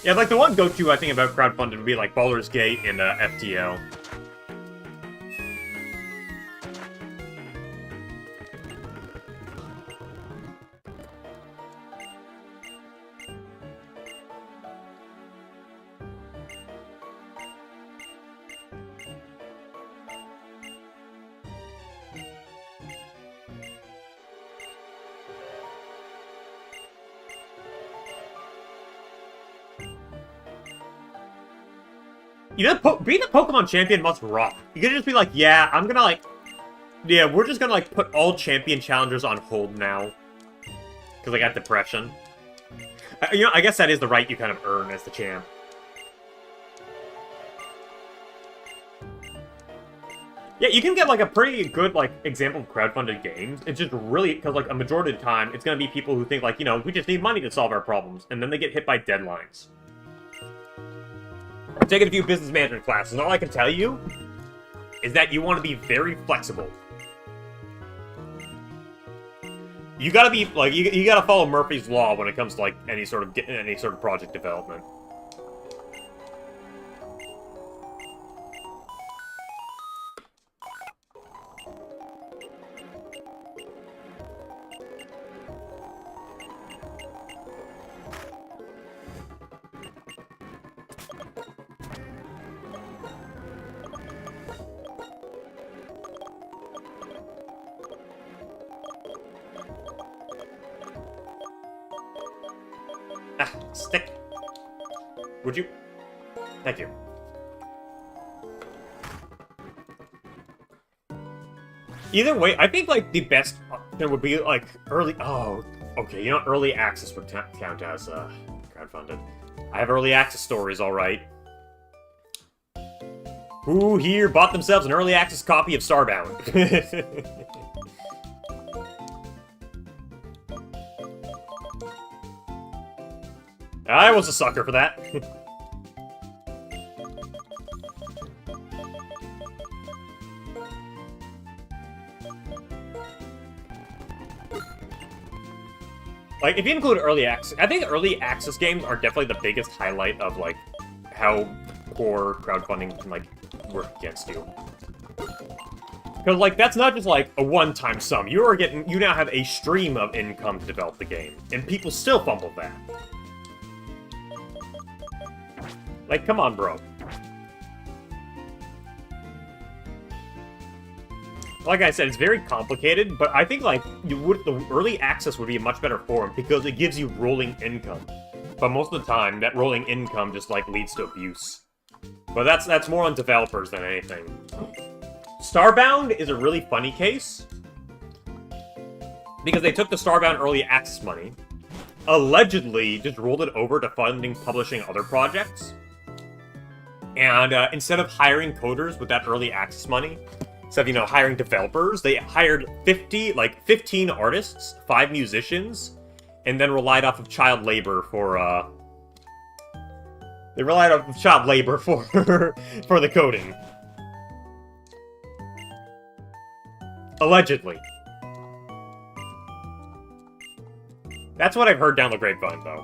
Yeah, like the one go-to I think about crowdfunding would be like Baldur's Gate and FTL. You know, being a Pokemon champion must rock. You could just be like, yeah, I'm gonna like... Yeah, we're just gonna like put all champion challengers on hold now. Because I got depression. You know, I guess that is the right you kind of earn as the champ. Yeah, you can get like a pretty good like example of crowdfunded games. It's just really, because like a majority of the time, it's gonna be people who think like, you know, we just need money to solve our problems. And then they get hit by deadlines. I've taken a few business management classes, and all I can tell you is that you want to be very flexible. You gotta be, like, you gotta follow Murphy's Law when it comes to, like, any sort of project development. Stick. Would you? Thank you. Either way, I think, like, the best option would be, like, early... Oh, okay, you know, early access would count as, crowdfunded. I have early access stories, alright. Who here bought themselves an early access copy of Starbound? I was a sucker for that. Like, if you include early access... I think early access games are definitely the biggest highlight of, like, how poor crowdfunding can, like, work against you. Because, like, that's not just, like, a one-time sum. You now have a stream of income to develop the game. And people still fumble that. Like, come on, bro. Like I said, it's very complicated, but I think, like, the early access would be a much better form because it gives you rolling income. But most of the time, that rolling income just, like, leads to abuse. But that's more on developers than anything. Starbound is a really funny case. Because they took the Starbound early access money, allegedly just rolled it over to funding publishing other projects. And instead of hiring coders with that early access money, instead of, you know, hiring developers, they hired 15 artists, 5 musicians, and then relied off of child labor for, They relied off of child labor for, for the coding. Allegedly. That's what I've heard down the grapevine, though.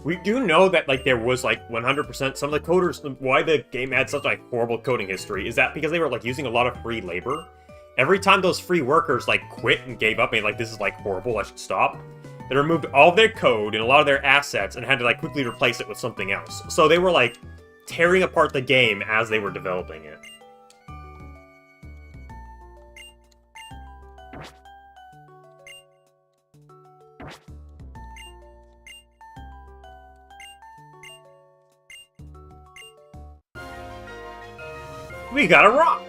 We do know that, like, there was, like, 100%, some of the coders, why the game had such, like, horrible coding history is that because they were, like, using a lot of free labor. Every time those free workers, like, quit and gave up and, like, this is, like, horrible, I should stop, they removed all their code and a lot of their assets and had to, like, quickly replace it with something else. So they were, like, tearing apart the game as they were developing it. We got a rock!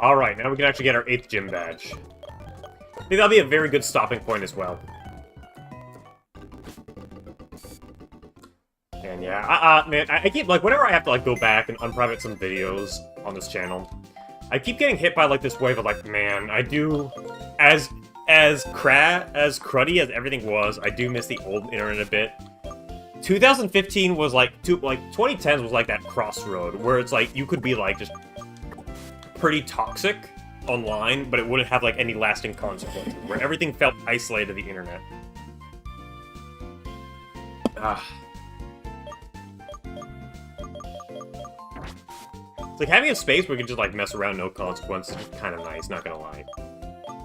Alright, now we can actually get our 8th gym badge. I think that'll be a very good stopping point as well. And yeah, man, I keep, like, whenever I have to, like, go back and unprivate some videos on this channel, I keep getting hit by, like, this wave of, like, man, I do, as cruddy as everything was, I do miss the old internet a bit. 2015 was, like, 2010s was, like, that crossroad, where it's, like, you could be, like, just pretty toxic online, but it wouldn't have, like, any lasting consequences, where everything felt isolated to the internet. It's like, having a space where you can just, like, mess around, no consequences, is just kind of nice, not gonna lie.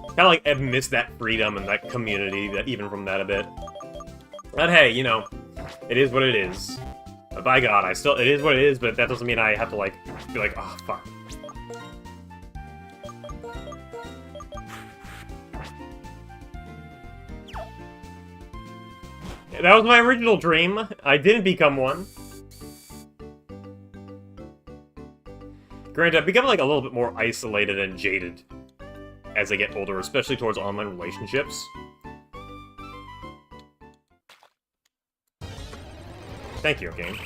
Kind of, like, I miss that freedom and that community, that even from that a bit. But hey, you know, it is what it is. But by God, it is what it is, but that doesn't mean I have to, like, be like, oh, fuck. That was my original dream. I didn't become one. Granted, I've become, like, a little bit more isolated and jaded as I get older, especially towards online relationships. Thank you, game.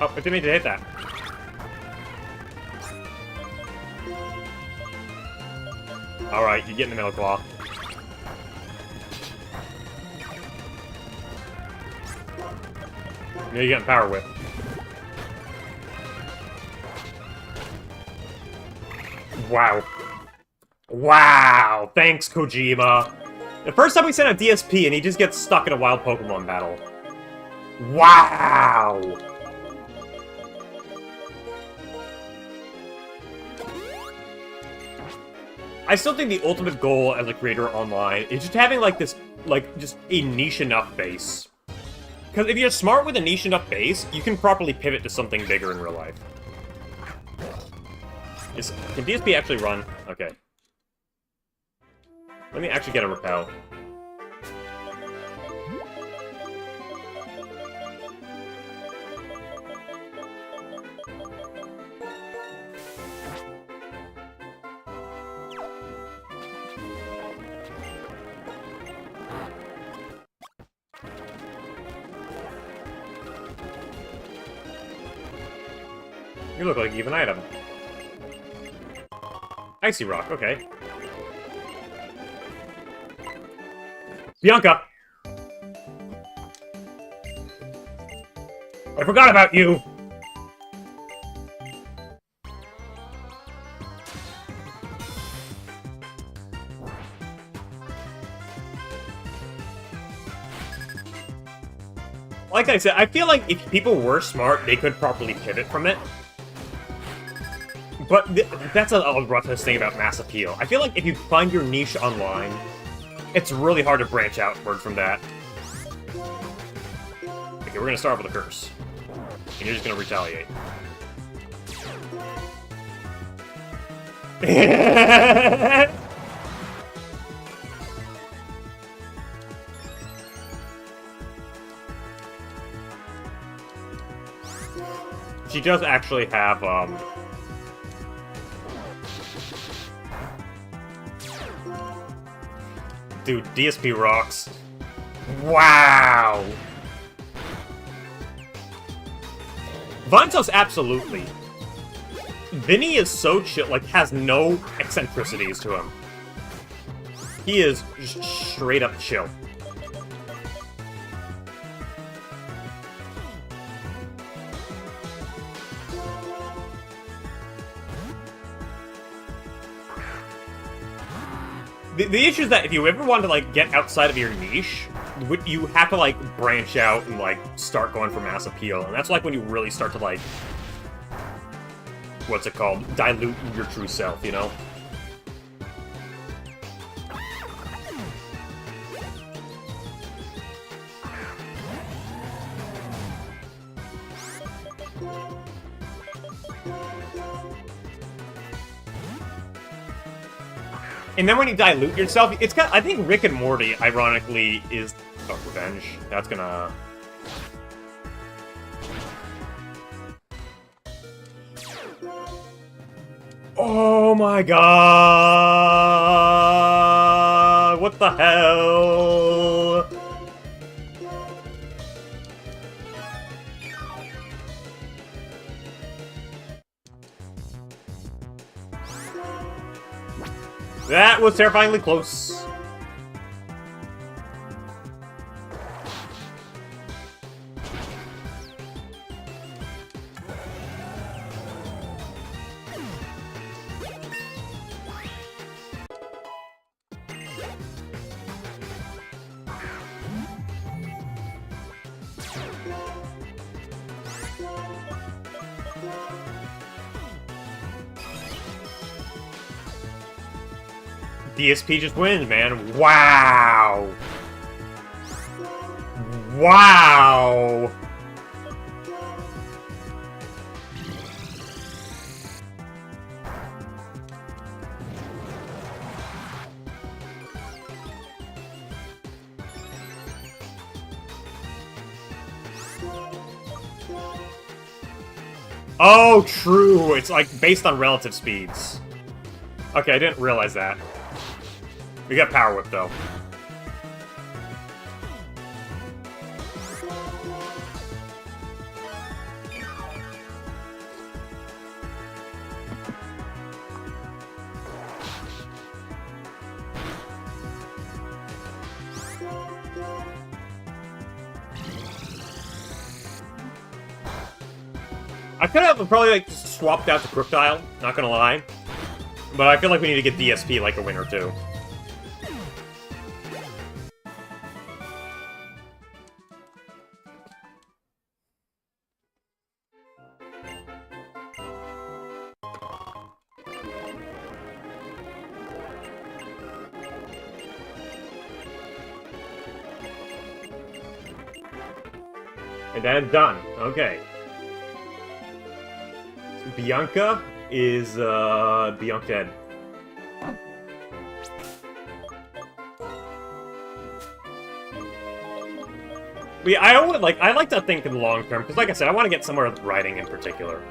Oh, I didn't mean to hit that. Alright, you get in the middle, Claw. Now you're getting Power Whip. Wow. Wow! Thanks, Kojima! The first time we sent a DSP and he just gets stuck in a wild Pokemon battle. Wow! I still think the ultimate goal as a creator online is just having, like, this, like, just a niche enough base. Because if you're smart with a niche enough base, you can properly pivot to something bigger in real life. Can DSP actually run? Okay. Let me actually get a repel. You look like even item. Icy Rock, okay. Bianca! I forgot about you! Like I said, I feel like if people were smart, they could properly pivot from it. But that's a roughest thing about mass appeal. I feel like if you find your niche online, it's really hard to branch outward from that. Okay, we're gonna start with a curse. And you're just gonna retaliate. She does actually have, Dude, DSP rocks. Wow! Vantos, absolutely. Vinny is so chill, like, has no eccentricities to him. He is just straight up chill. The issue is that if you ever want to, like, get outside of your niche, you have to, like, branch out and, like, start going for mass appeal. And that's, like, when you really start to, like, what's it called? Dilute your true self, you know? And then when you dilute yourself, it's kind of, I think Rick and Morty, ironically, is... Oh, revenge. That's gonna... Oh my god! What the hell? That was terrifyingly close. DSP just wins, man. Wow! Wow! Oh, true! It's like based on relative speeds. Okay, I didn't realize that. We got Power Whip, though. I could have probably, like, just swapped out to Crocodile, not gonna lie. But I feel like we need to get DSP like a win or two. And then done. Okay. So Bianca is Bianca dead. I like to think in the long term, because like I said, I want to get somewhere with writing in particular.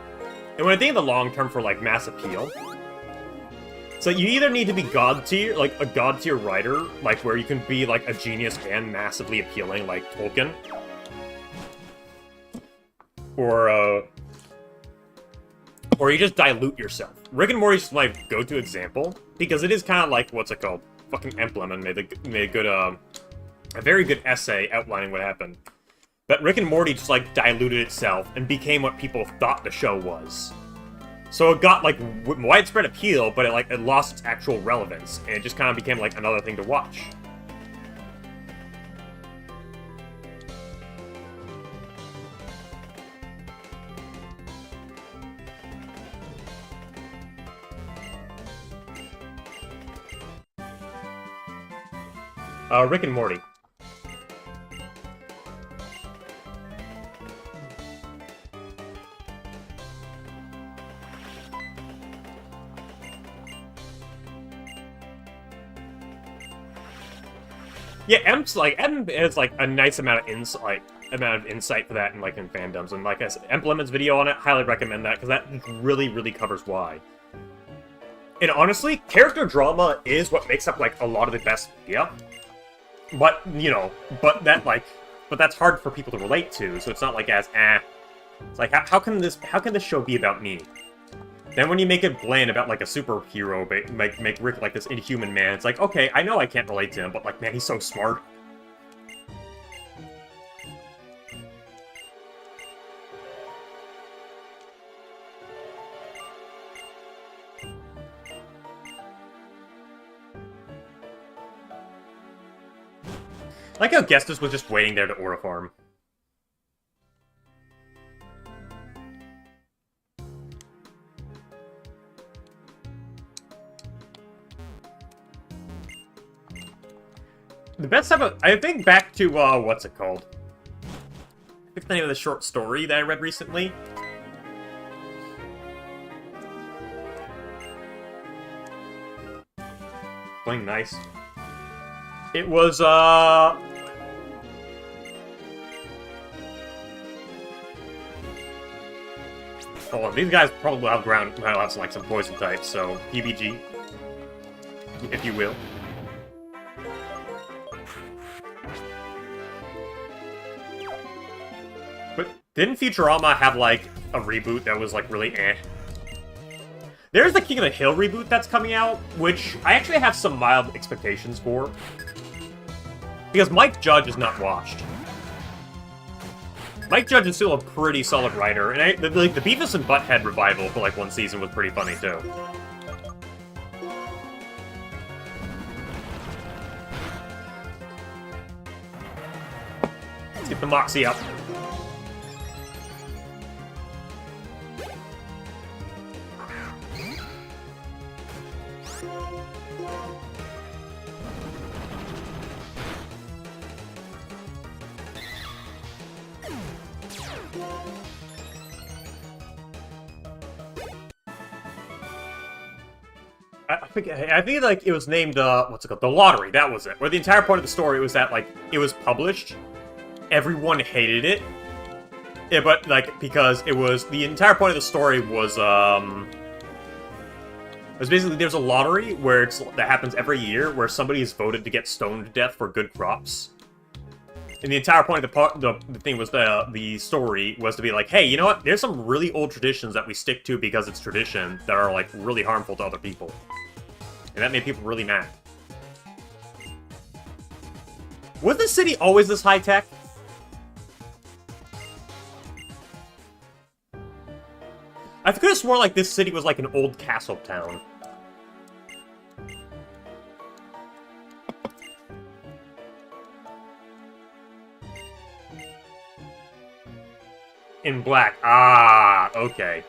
And when I think of the long term for like mass appeal, so you either need to be god tier, like a god tier writer, like where you can be like a genius and massively appealing, like Tolkien. Or you just dilute yourself. Rick and Morty's my go-to example, because it is kind of like, what's it called? Fucking Emblem made a good, a very good essay outlining what happened. But Rick and Morty just, like, diluted itself and became what people thought the show was. So it got, like, widespread appeal, but it lost its actual relevance, and it just kind of became, like, another thing to watch. Rick and Morty. Yeah, M has like a nice amount of insight for that in like in fandoms, and like I said, Lemmon's video on it, highly recommend that because that really covers why. And honestly, character drama is what makes up like a lot of the best media. But you know, but that's hard for people to relate to. So it's not like It's like how can this show be about me? Then when you make it bland about like a superhero, make Rick like this inhuman man, it's like, okay, I know I can't relate to him, but like, man, he's so smart. Like how Gestus was just waiting there to aura farm. The best type of... I think back to, what's it called? I think the name of the short story that I read recently. Playing nice. It was, Oh, these guys probably will have like some poison types, so PBG, if you will. But didn't Futurama have like a reboot that was like really eh? There's the King of the Hill reboot that's coming out, which I actually have some mild expectations for. Because Mike Judge is not washed. Mike Judge is still a pretty solid writer, and the Beavis and Butthead revival for like one season was pretty funny too. Let's get the Moxie up. I think like it was named what's it called? The Lottery. That was it. Where the entire point of the story was that like it was published, everyone hated it. Yeah, but like because it was the entire point of the story was basically there's a lottery where that happens every year where somebody is voted to get stoned to death for good crops. And the entire point of the thing was the story was to be like, hey, you know what? There's some really old traditions that we stick to because it's tradition that are like really harmful to other people. And that made people really mad. Was this city always this high-tech? I could have sworn like this city was like an old castle town. In black. Ah, okay.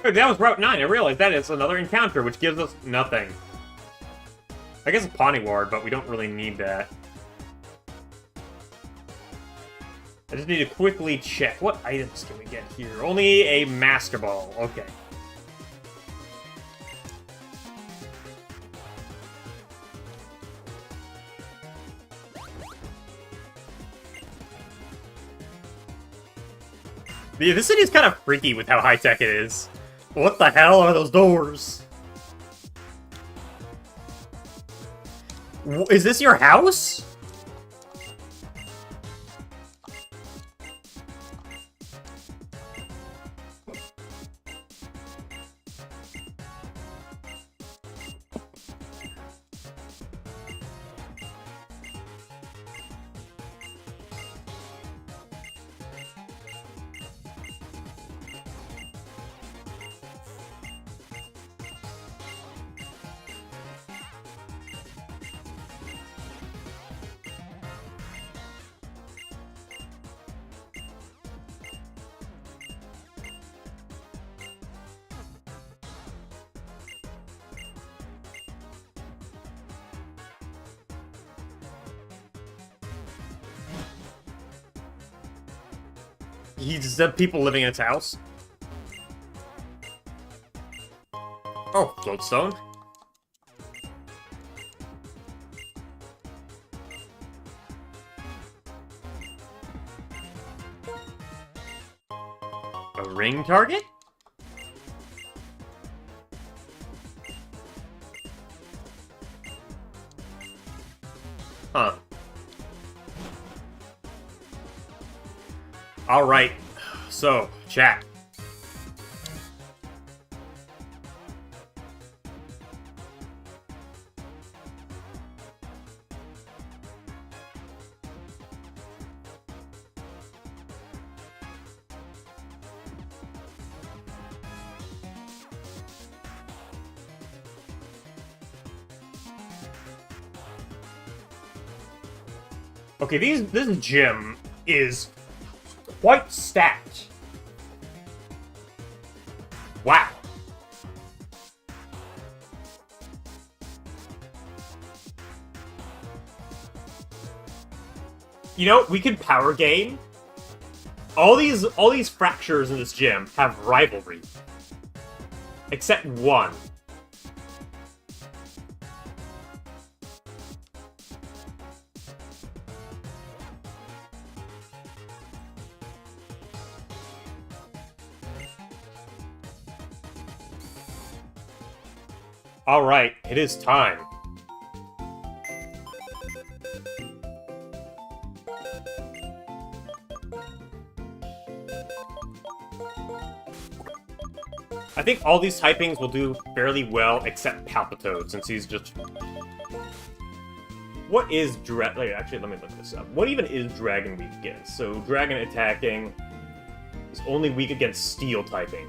Dude, that was Route 9. I realized that it's another encounter, which gives us nothing. I guess a Pawnee Ward, but we don't really need that. I just need to quickly check. What items can we get here? Only a Master Ball. Okay. Yeah, this city is kind of freaky with how high-tech it is. What the hell are those doors? Is this your house? He just said people living in his house. Oh, Floatstone. A ring target? Huh. Alright. So, chat. Okay, this gym is quite stacked. Wow. You know, we could power game. All these fractures in this gym have rivalry. Except one. Alright, it is time. I think all these typings will do fairly well, except Palpitoad, since he's just... What is actually, let me look this up. What even is Dragon weak against? So, Dragon attacking is only weak against Steel typing.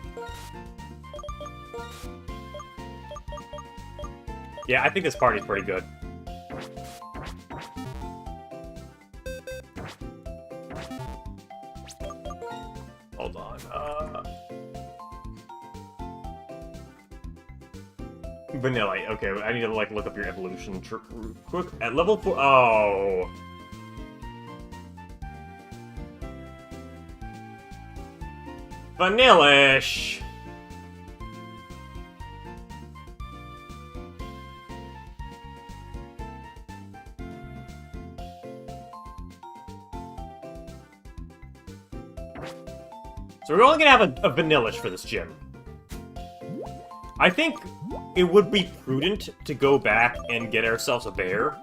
Yeah, I think this party's pretty good. Hold on, Vanilla. Okay, I need to, like, look up your evolution quick. At level 4... Oh... Vanillish! So we're only gonna have a Vanillish for this gym. I think it would be prudent to go back and get ourselves a bear.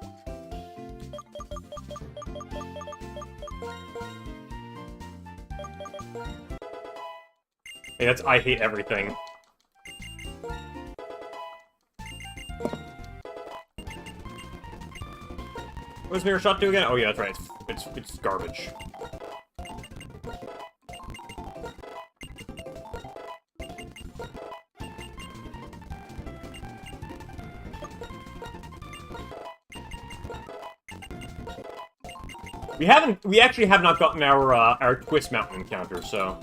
Hey, that's I hate everything. What does Mirror Shot do again? Oh yeah, that's right. It's garbage. We actually have not gotten our Twist Mountain encounter, so...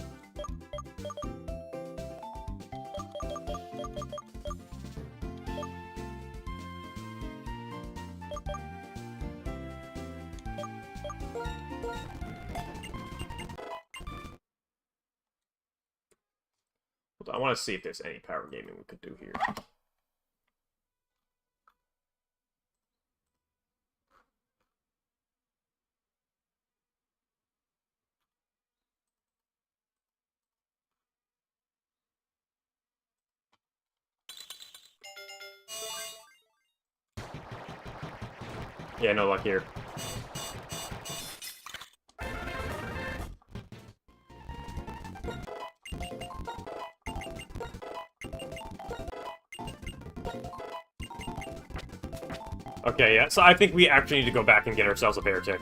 Hold on, I want to see if there's any power gaming we could do here. Yeah, no luck here. Okay, yeah, so I think we actually need to go back and get ourselves a bear tick.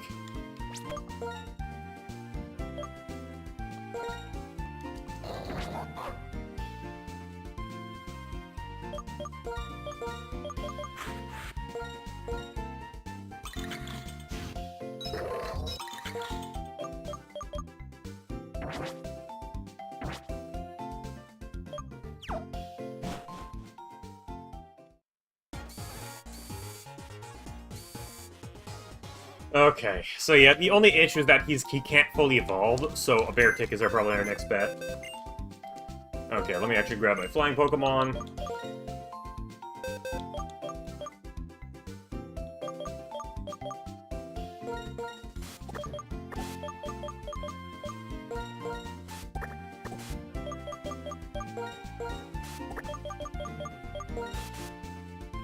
Okay, so yeah, the only issue is that he can't fully evolve, so a bear tick is probably our next bet. Okay, let me actually grab my flying Pokemon.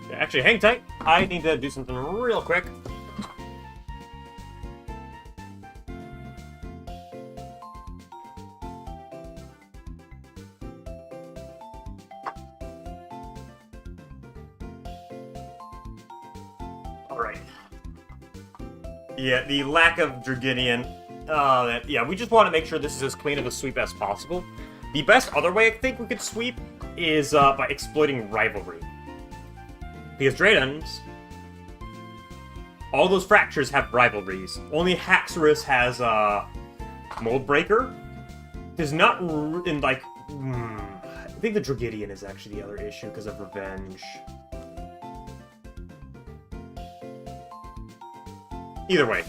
Okay, actually, hang tight. I need to do something real quick. Yeah, the lack of Dragidian. Yeah, we just want to make sure this is as clean of a sweep as possible. The best other way I think we could sweep is by exploiting rivalry. Because Draydens, all those fractures have rivalries. Only Haxorus has Mold Breaker. Does not in like. I think the Dragidian is actually the other issue because of Revenge. Either way.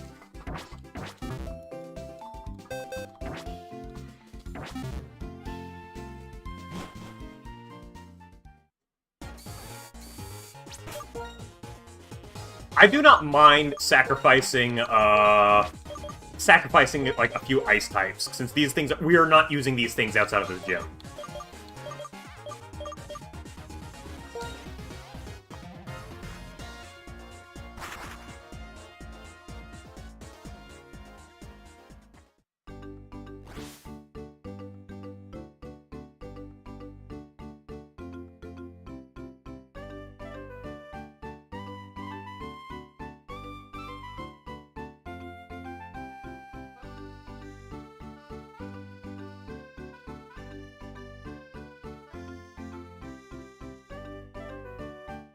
I do not mind sacrificing like a few ice types, since these things we are not using these things outside of the gym.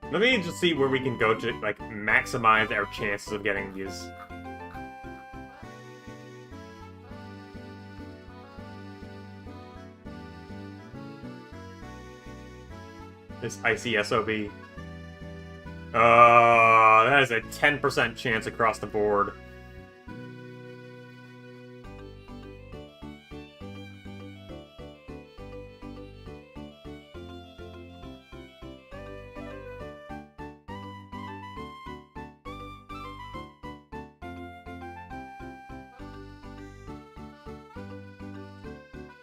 Let me just see where we can go to, like, maximize our chances of getting these. This icy SOB. That is a 10% chance across the board.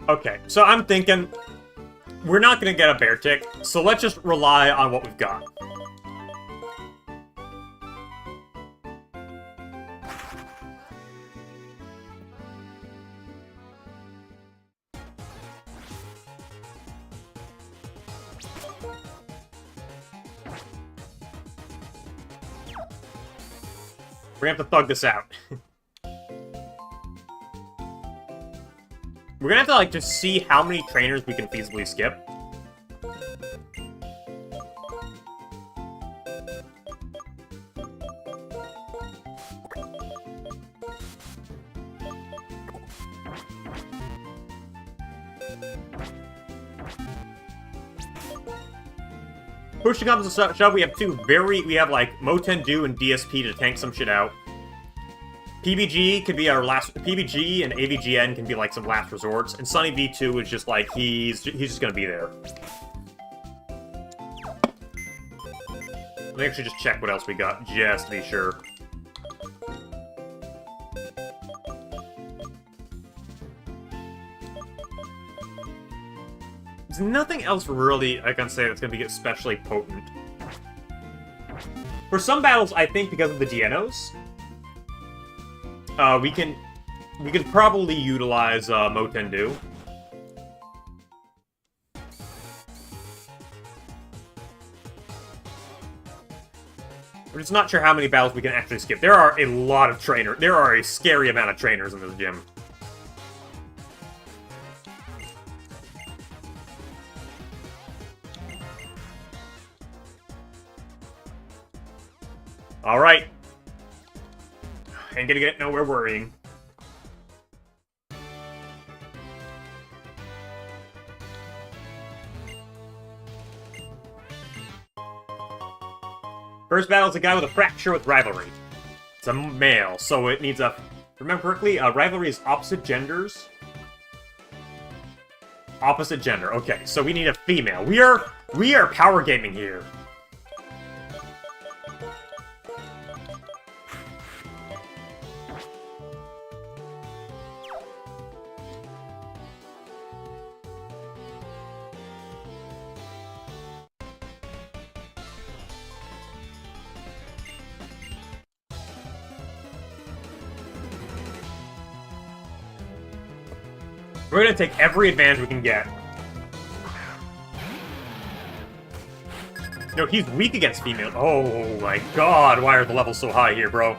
Okay, so I'm thinking we're not going to get a bear tick, so let's just rely on what we've got. We're going to have to thug this out. We're gonna have to, like, just see how many trainers we can feasibly skip. Pushing up to shove, we have like, Motendu and DSP to tank some shit out. PBG could be our last. PBG and AVGN can be like some last resorts, and Sunny V2 is just like he's just gonna be there. Let me actually just check what else we got, just to be sure. There's nothing else really I can say that's gonna be especially potent. For some battles, I think because of the Dienos, we could probably utilize Motendu. We're just not sure how many battles we can actually skip. There are a lot of trainers. There are a scary amount of trainers in this gym. Alright. Ain't gonna get nowhere worrying. First battle is a guy with a fracture with rivalry. It's a male, so it needs a... Remember correctly, rivalry is opposite genders. Opposite gender, okay, so we need a female. We are power gaming here. We're gonna take every advantage we can get. No, he's weak against female. Oh my god, why are the levels so high here, bro?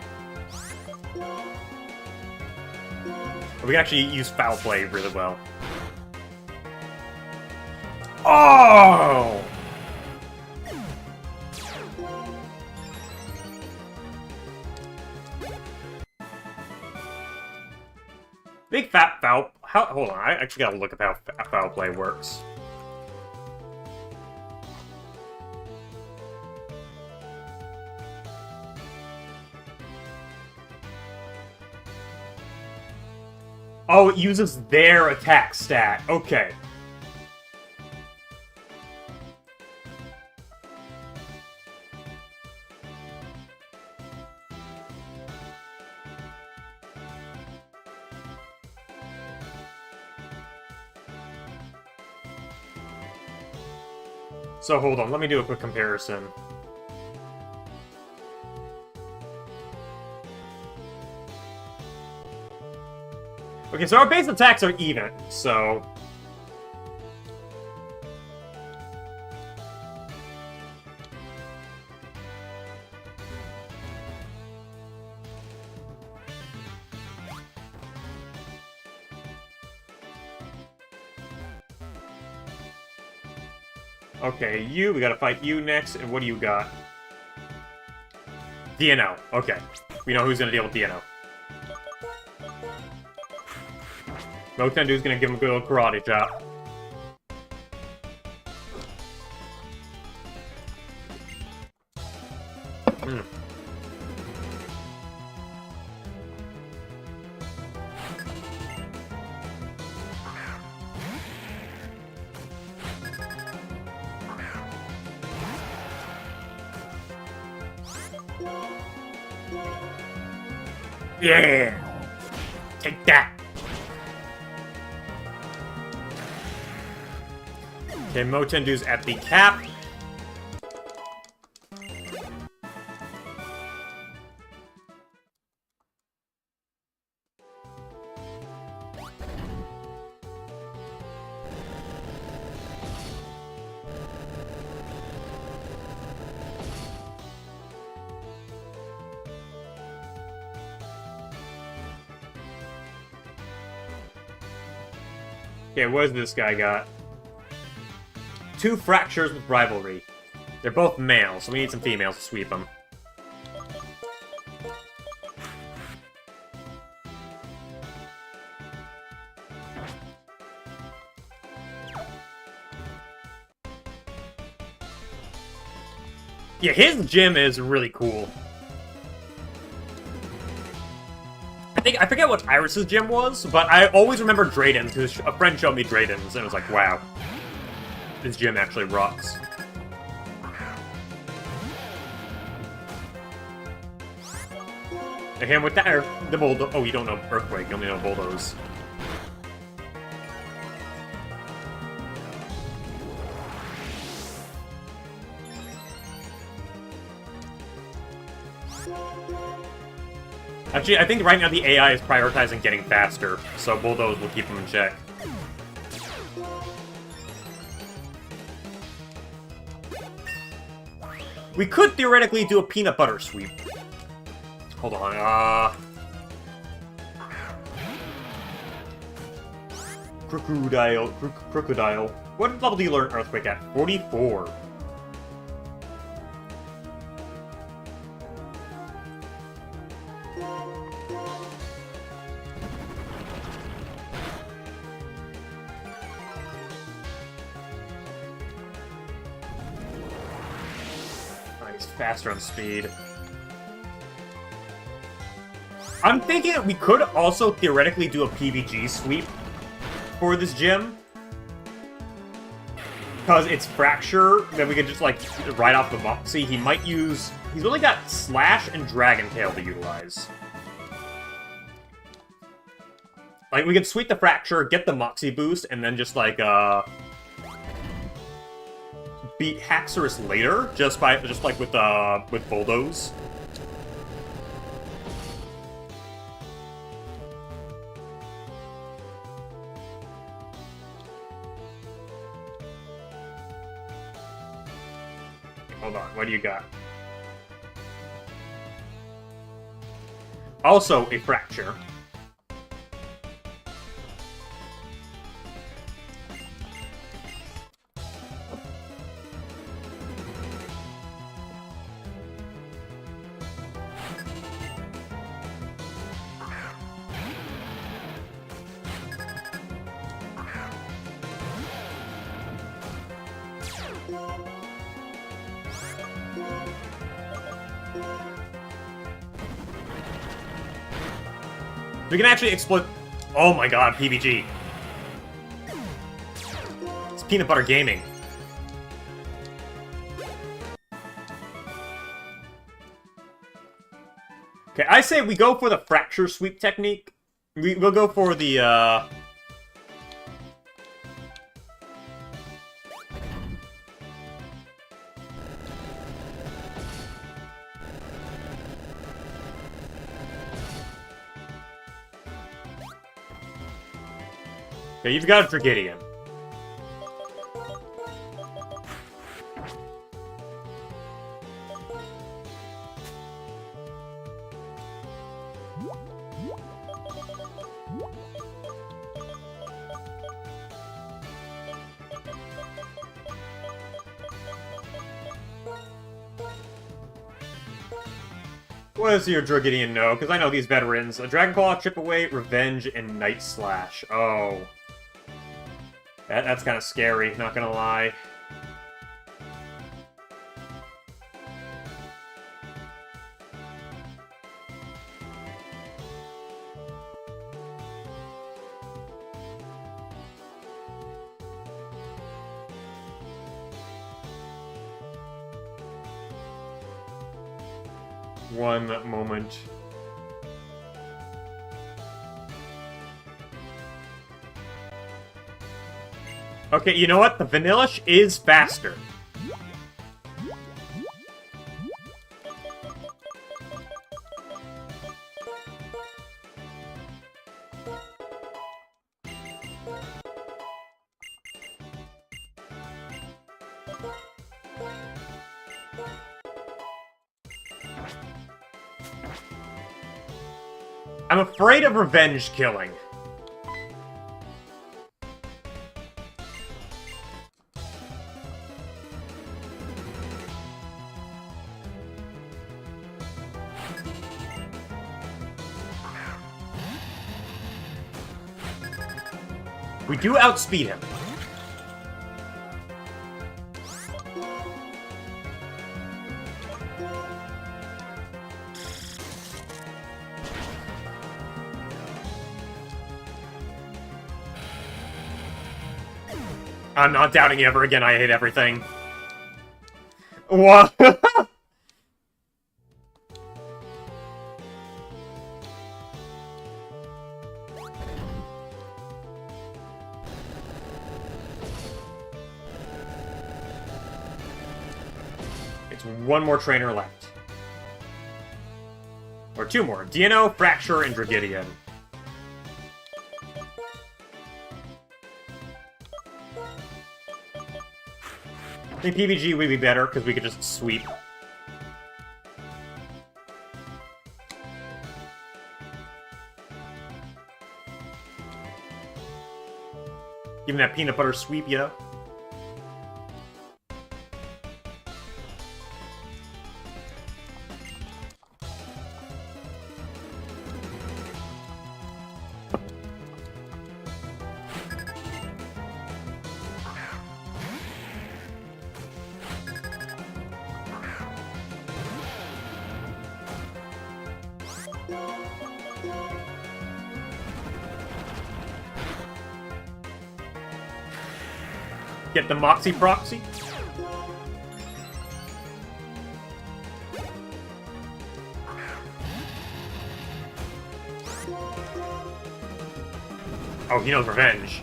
We can actually use foul play really well. Oh! Big fat foul. Hold on, I actually gotta look at how foul play works. Oh, it uses their attack stat. Okay. So hold on, let me do a quick comparison. Okay, so our base attacks are even, so... Okay, we gotta fight you next, and what do you got? DNO, okay. We know who's gonna deal with DNO. Motendu's gonna give him a good old karate chop. Mm. Yeah! Take that! Okay, Motendu's at the cap. Okay, what has this guy got? 2 fractures with rivalry. They're both males, so we need some females to sweep them. Yeah, his gym is really cool. I forget what Iris's gym was, but I always remember Drayden's because a friend showed me Drayden's and it was like, wow, this gym actually rocks. I hit him with the bulldoze. Oh, you don't know Earthquake, you only know Bulldoze. Actually, I think right now the AI is prioritizing getting faster, so Bulldoze will keep him in check. We could theoretically do a peanut butter sweep. Hold on, Crocodile. What level do you learn Earthquake at? 44. He's faster on speed. I'm thinking that we could also theoretically do a PvG sweep for this gym. Because it's Fracture, then we could just, like, ride off the Moxie. He might use... He's only got Slash and Dragon Tail to utilize. Like, we could sweep the Fracture, get the Moxie boost, and then just, like, beat Haxorus later, just like with Bulldoze. Hold on, what do you got? Also a Fracture. We can actually exploit... Oh my god, PvG. It's Peanut Butter Gaming. Okay, I say we go for the Fracture Sweep technique. We'll go for the, Okay, you've got a Dragidian. What does your Dragidian know? Because I know these veterans. A Dragon Claw, Chip Away, Revenge, and Night Slash. Oh. That's kind of scary, not gonna lie. One moment. Okay, you know what? The Vanillish is faster. I'm afraid of revenge killing. We do outspeed him. I'm not doubting you ever again, I hate everything. What? It's one more trainer left. Or two more. Dino, Fracture, and Dragidian. I think PvG would be better, because we could just sweep. Even that peanut butter sweep, you know? Get the Moxie Proxy. Oh, he knows revenge.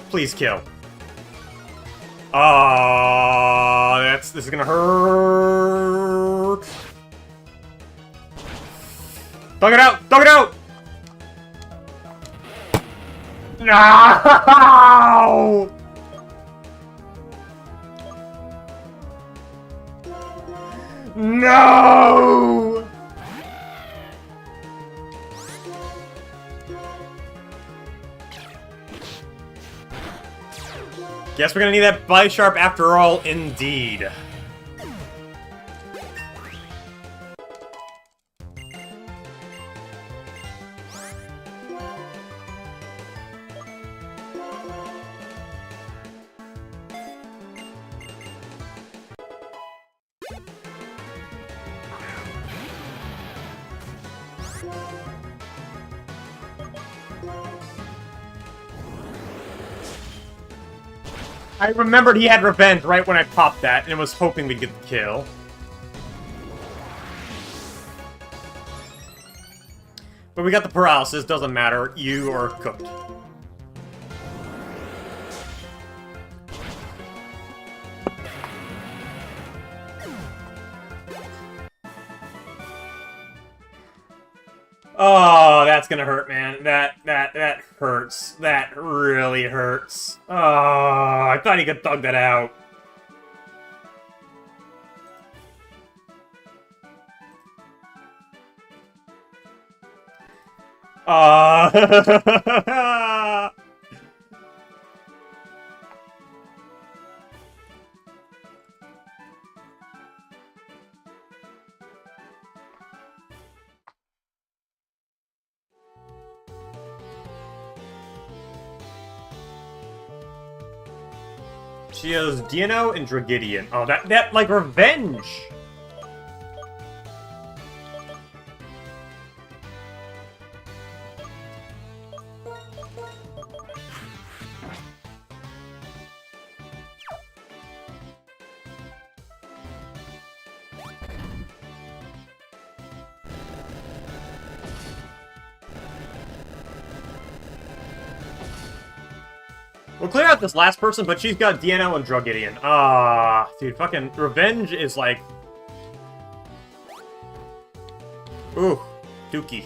Please kill. Oh, this is gonna hurt. Dug it out! Dug it out! No! No! Guess we're gonna need that Body Sharp after all, indeed. I remembered he had revenge right when I popped that, and was hoping to get the kill. But we got the paralysis, doesn't matter. You are cooked. Oh, that's gonna hurt, man. That hurts. That really hurts. Oh, I thought he could thug that out. She has Dino and Dragidian. Oh, that like revenge. We'll clear out this last person, but she's got Dino and Dragidian. Ah, dude, fucking revenge is like... Ooh, dookie.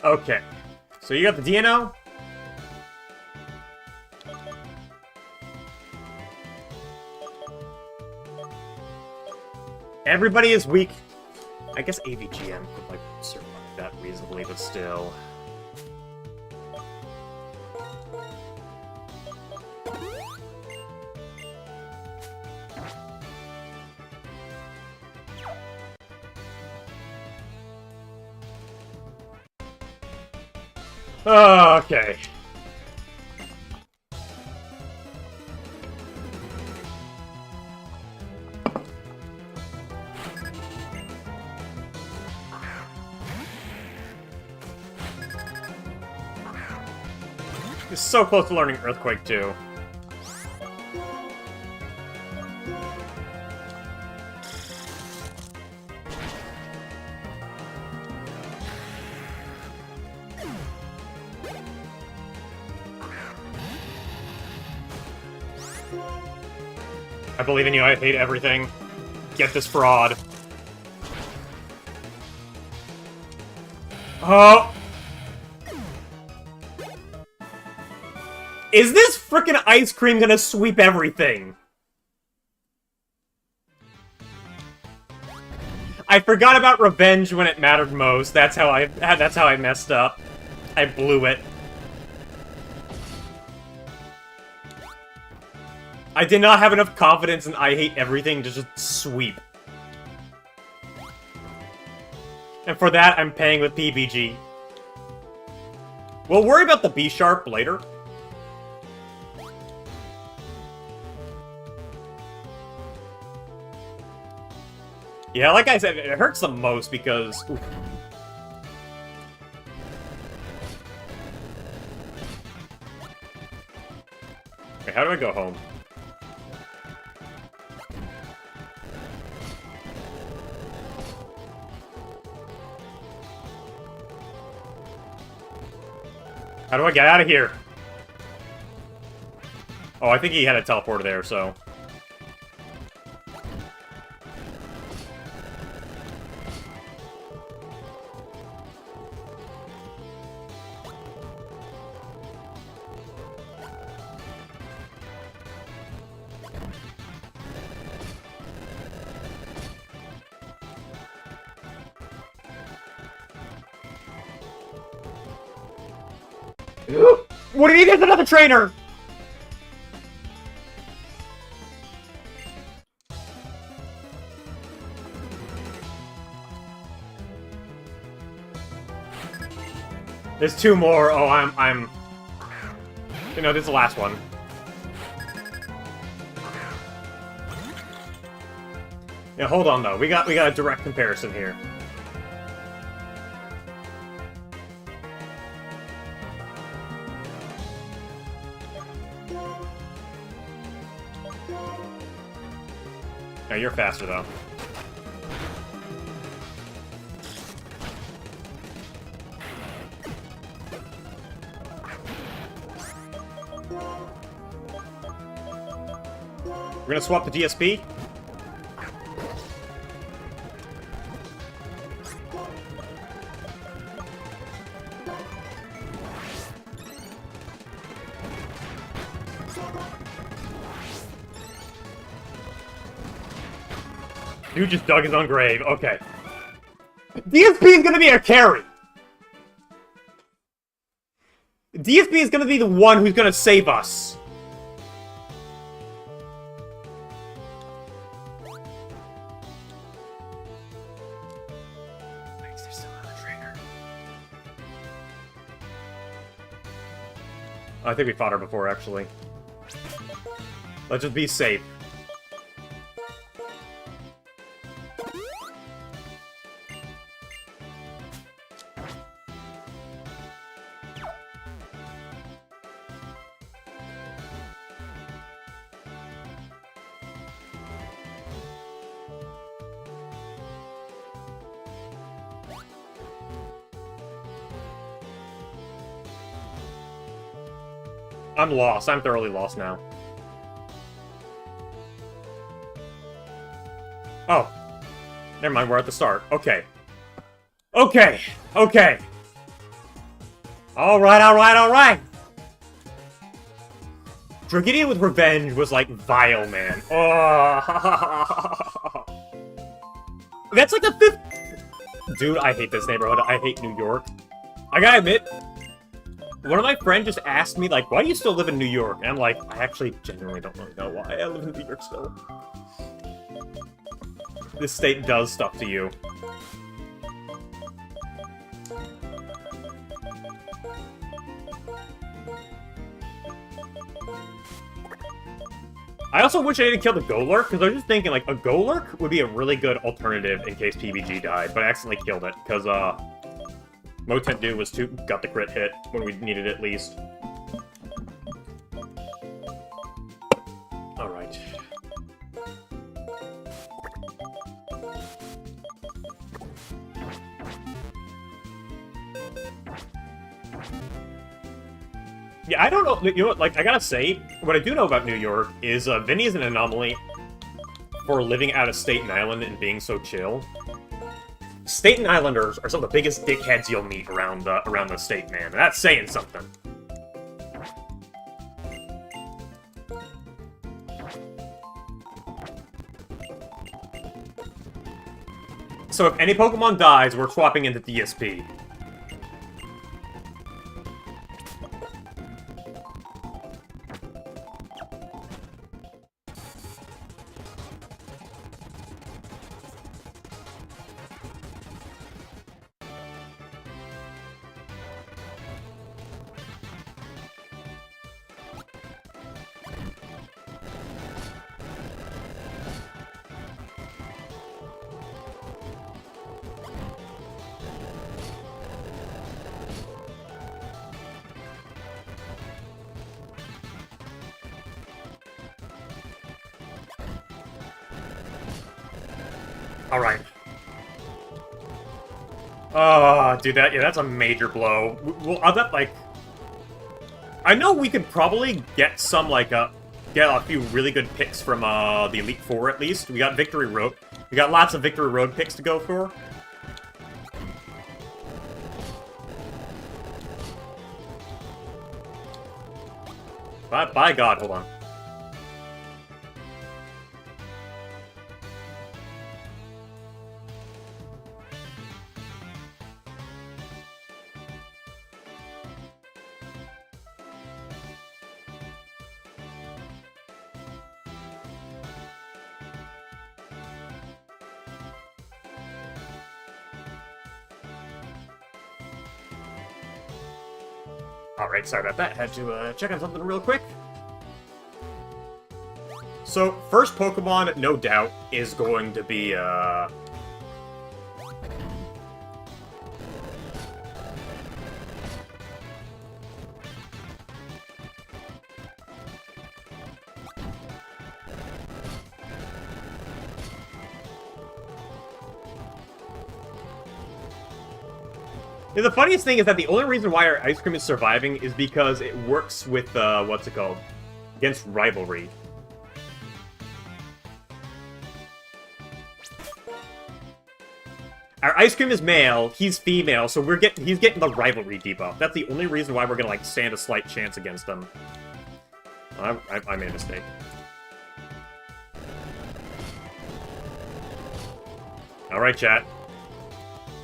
Okay, so you got the Dino. Everybody is weak. I guess AVGM could like survive that reasonably, but still. Okay. It's so close to learning Earthquake, too. I believe in you, I hate everything. Get this fraud. Oh! Is this frickin' ice cream gonna sweep everything? I forgot about revenge when it mattered most. That's how I messed up. I blew it. I did not have enough confidence in I hate everything to just sweep. And for that, I'm paying with PBG. We'll worry about the B-sharp later. Yeah, like I said, it hurts the most because... Oof. Okay, how do I go home? How do I get out of here? Oh, I think he had a teleporter there, so... What do you need? There's another trainer! There's two more. Oh, I'm... You know, this is the last one. Yeah, hold on, though. We got a direct comparison here. No, you're faster, though. We're gonna swap the DSP. Dude just dug his own grave. Okay. DSP is gonna be a carry! DSP is gonna be the one who's gonna save us. Is there still another trainer? I think we fought her before, actually. Let's just be safe. I'm lost. I'm thoroughly lost now. Oh. Never mind, we're at the start. Okay. Okay. Okay. Alright, alright, alright! Dragidian with Revenge was like vile, man. Oh. That's like the fifth... Dude, I hate this neighborhood. I hate New York. I gotta admit, one of my friends just asked me, like, why do you still live in New York? And I'm like, I actually genuinely don't really know why I live in New York still. This state does stuff to you. I also wish I didn't kill the Golurk, because I was just thinking, like, a Golurk would be a really good alternative in case PBG died, but I accidentally killed it, because, Motendu got the crit hit when we needed it least. Alright. Yeah, I don't know, you know what, like, I gotta say, what I do know about New York is, Vinny is an anomaly for living out of Staten Island and being so chill. Staten Islanders are some of the biggest dickheads you'll meet around the state, man, and that's saying something. So if any Pokemon dies, we're swapping into DSP. Alright. Oh, dude, that's a major blow. Well, I'll bet, like... I know we could probably get some, like, get a few really good picks from, the Elite Four, at least. We got Victory Road. We got lots of Victory Road picks to go for. By God, hold on. Alright, sorry about that. Had to check on something real quick. So, first Pokemon, no doubt, is going to be, Yeah, the funniest thing is that the only reason why our ice cream is surviving is because it works with, what's it called? Against rivalry. Our ice cream is male, he's female, so he's getting the rivalry debuff. That's the only reason why we're gonna, like, stand a slight chance against him. I made a mistake. Alright, chat.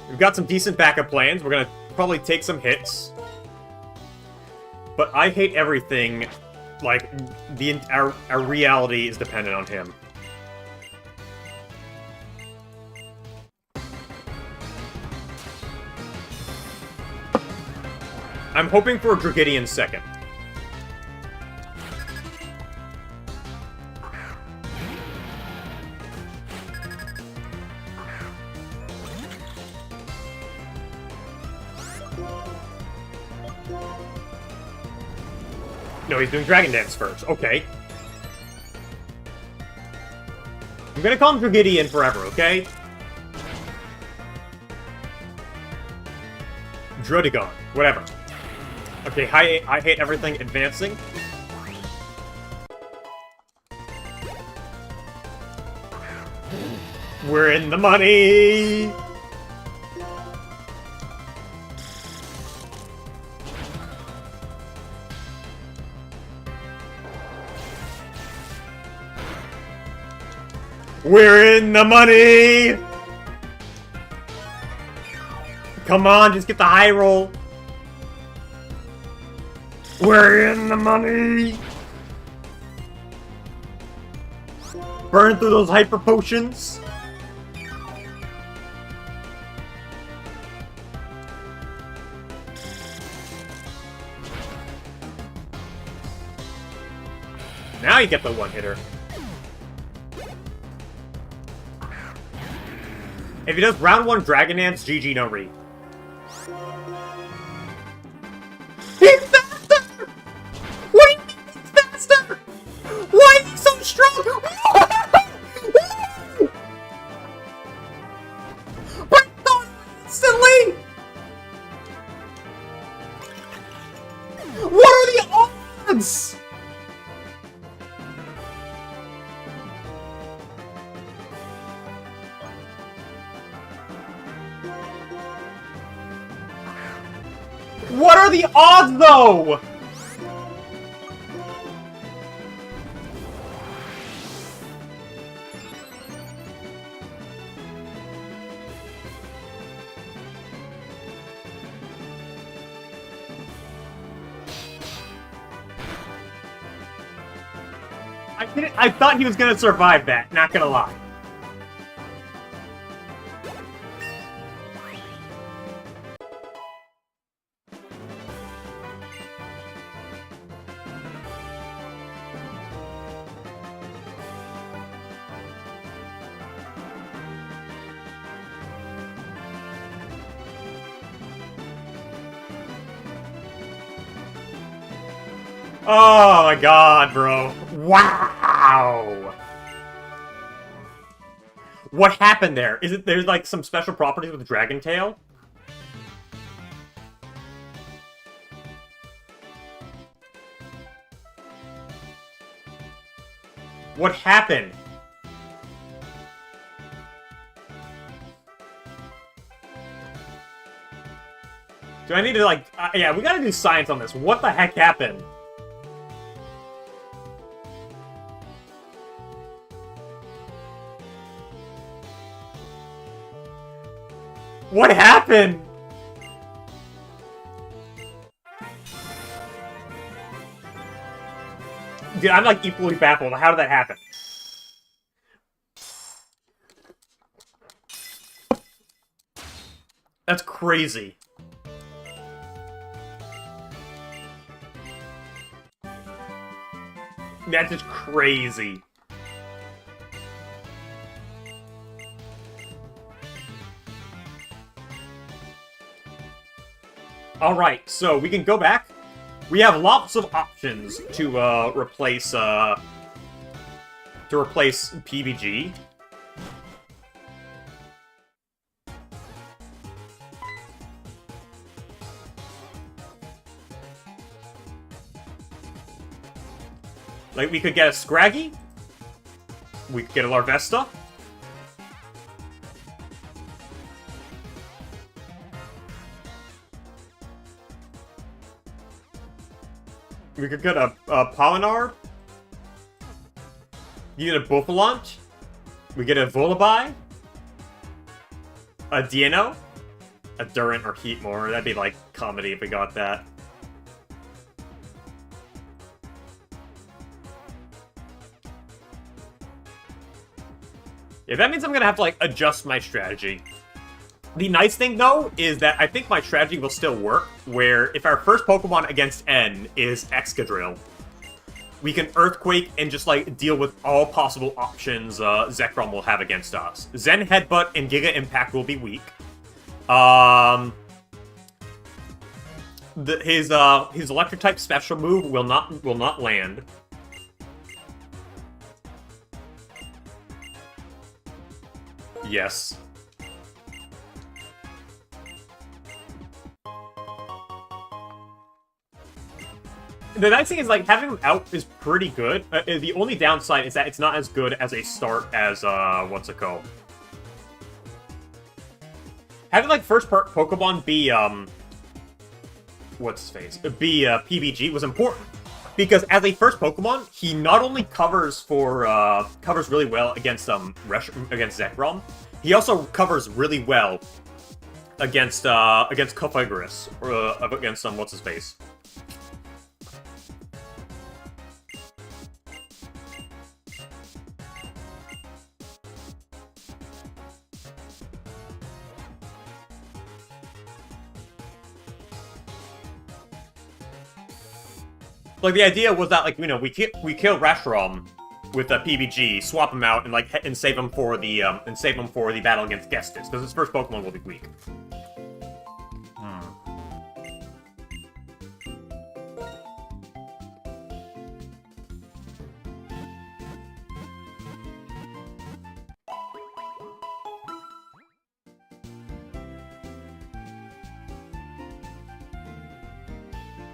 We've got some decent backup plans. We're gonna probably take some hits. But I hate everything. Like, our reality is dependent on him. I'm hoping for a Dragidian second. No, he's doing Dragon Dance first. Okay. I'm gonna call him Dragidian forever, okay? Drodigon. Whatever. Okay, I hate everything advancing. We're in the money! We're in the money! Come on, just get the high roll. We're in the money! Burn through those hyper potions. Now you get the one-hitter. If he does round 1 Dragon Dance, GG no re. He's faster! What do you mean he's faster? Why is he so strong? Breakdown instantly! What are the odds? What are the odds, though? I thought he was gonna survive that, not gonna lie. Oh my god, bro. Wow! What happened there? Is it there's like some special properties with Dragon Tail? What happened? Do I need to like... yeah, we gotta do science on this. What the heck happened? What happened? Dude, I'm like equally baffled. How did that happen? That's crazy. That's just crazy. Alright, so we can go back. We have lots of options to replace PBG. Like, we could get a Scraggy. We could get a Larvesta. We could get a Polinar. You get a Bouffalant. We get a Volibear. A Dino. A Durant or Heatmore. That'd be like comedy if we got that. Yeah, that means I'm gonna have to, like, adjust my strategy. The nice thing, though, is that I think my strategy will still work, where if our first Pokemon against N is Excadrill, we can Earthquake and just, like, deal with all possible options Zekrom will have against us. Zen Headbutt and Giga Impact will be weak. His Electric-type special move will not land. Yes. The nice thing is, like, having him out is pretty good. The only downside is that it's not as good as a start as, what's it called? Having, like, first Pokemon be, what's his face? Be, PBG was important. Because as a first Pokemon, he not only covers really well against against Zekrom, he also covers really well against Cofagris, or against what's his face. Like, the idea was that, like, you know, we kill Reshiram, with a PBG, swap him out, and save him for the battle against Gestus, because his first Pokemon will be weak.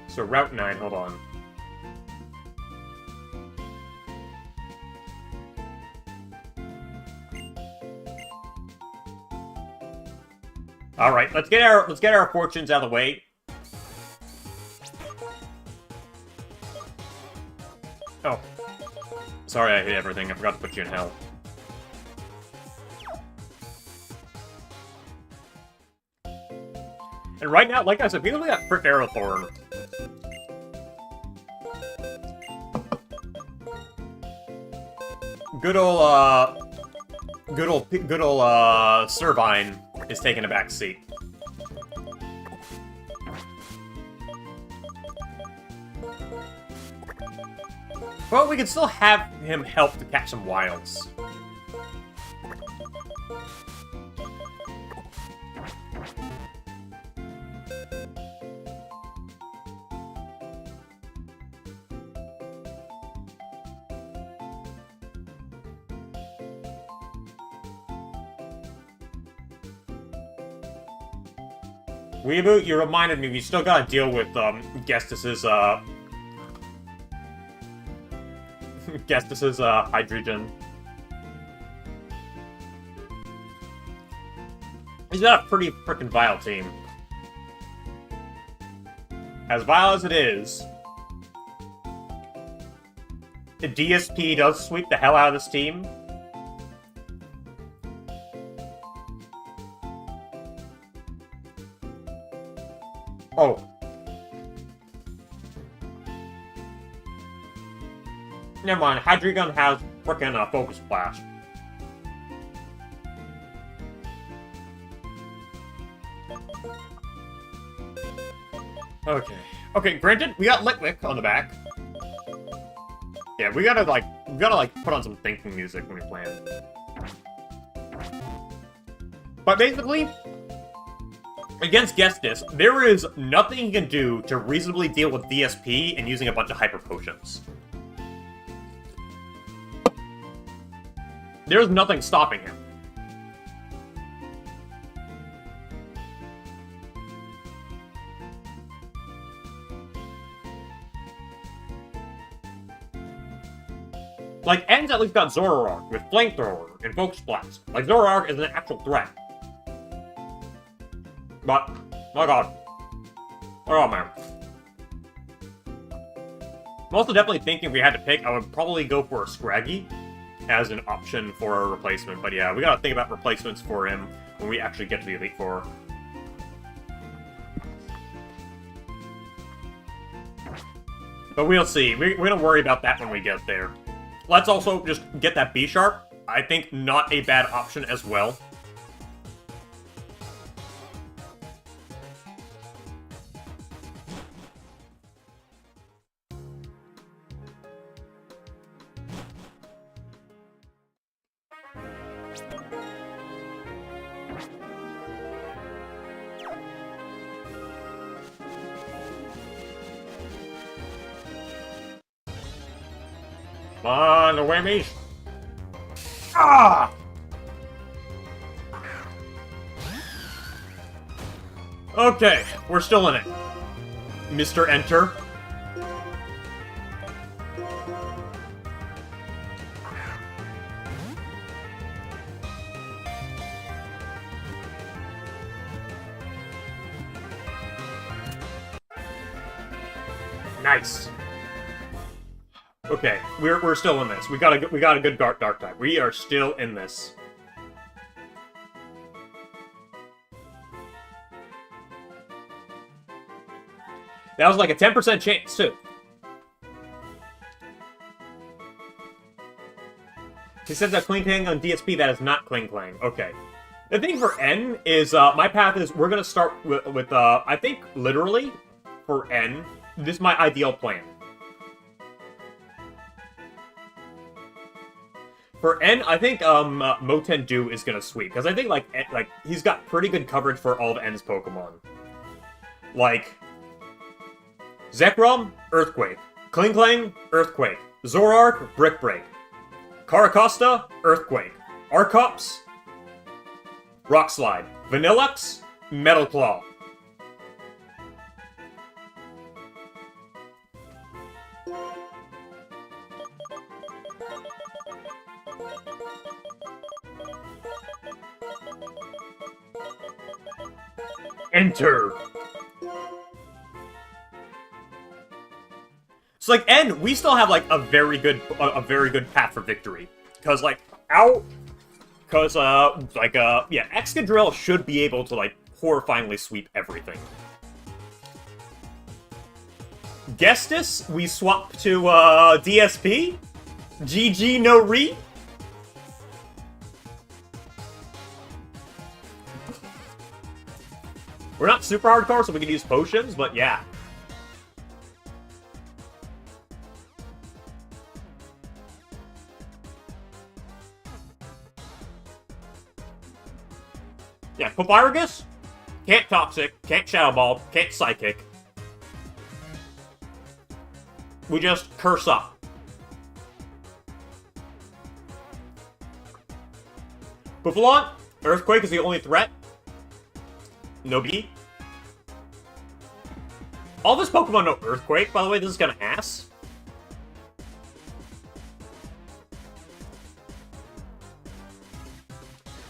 So Route 9, hold on. All right, let's get our fortunes out of the way. Oh, sorry, I hit everything. I forgot to put you in hell. And right now, like I said, we only got Frick Aerothorn. Good old Servine is taking a back seat. But we can still have him help to catch some wilds. Weeboot, you reminded me, we still gotta deal with, Gestus's hydrogen. He's got a pretty frickin' vile team. As vile as it is, the DSP does sweep the hell out of this team. Oh. Never mind, Hydreigon has frickin' Focus Blast. Okay. Okay, granted, we got Lick on the back. Yeah, we gotta put on some thinking music when we plan. But basically, against Gestus, there is nothing he can do to reasonably deal with DSP and using a bunch of Hyper Potions. There's nothing stopping him. Like, N's at least got Zoroark with Flamethrower and Focus Blast. Like, Zoroark is an actual threat. But, my god. Oh man. I'm also definitely thinking if we had to pick, I would probably go for a Scraggy as an option for a replacement. But yeah, we gotta think about replacements for him when we actually get to the Elite Four. But we'll see. We're gonna worry about that when we get there. Let's also just get that B-Sharp. I think not a bad option as well. Come on, the whammies! Ah! Okay, we're still in it. Mr. Enter. Nice. Okay, we're still in this. We got a good dark type. We are still in this. That was like a 10% chance too. He says that Kling Klang on DSP, that is not Kling Klang. Okay. The thing for N is, my path is, we're gonna start with I think, literally, for N, this is my ideal plan. For N, I think Motendu is gonna sweep because I think like he's got pretty good coverage for all of N's Pokemon. Like Zekrom, Earthquake. Kling Kling, Earthquake. Zoroark, Brick Break. Caracosta, Earthquake. Arcops, Rock Slide. Vanillux, Metal Claw. Enter. So like, and we still have like a very good path for victory, because like yeah, Excadrill should be able to like horrifyingly sweep everything. Gestus, we swap to DSP. GG no re. We're not super hardcore, so we can use potions, but yeah. Yeah, Papyrus, can't Toxic, can't Shadow Ball, can't Psychic. We just curse up. Buffalon, Earthquake is the only threat. No B. All this Pokemon know Earthquake, by the way, this is kinda ass.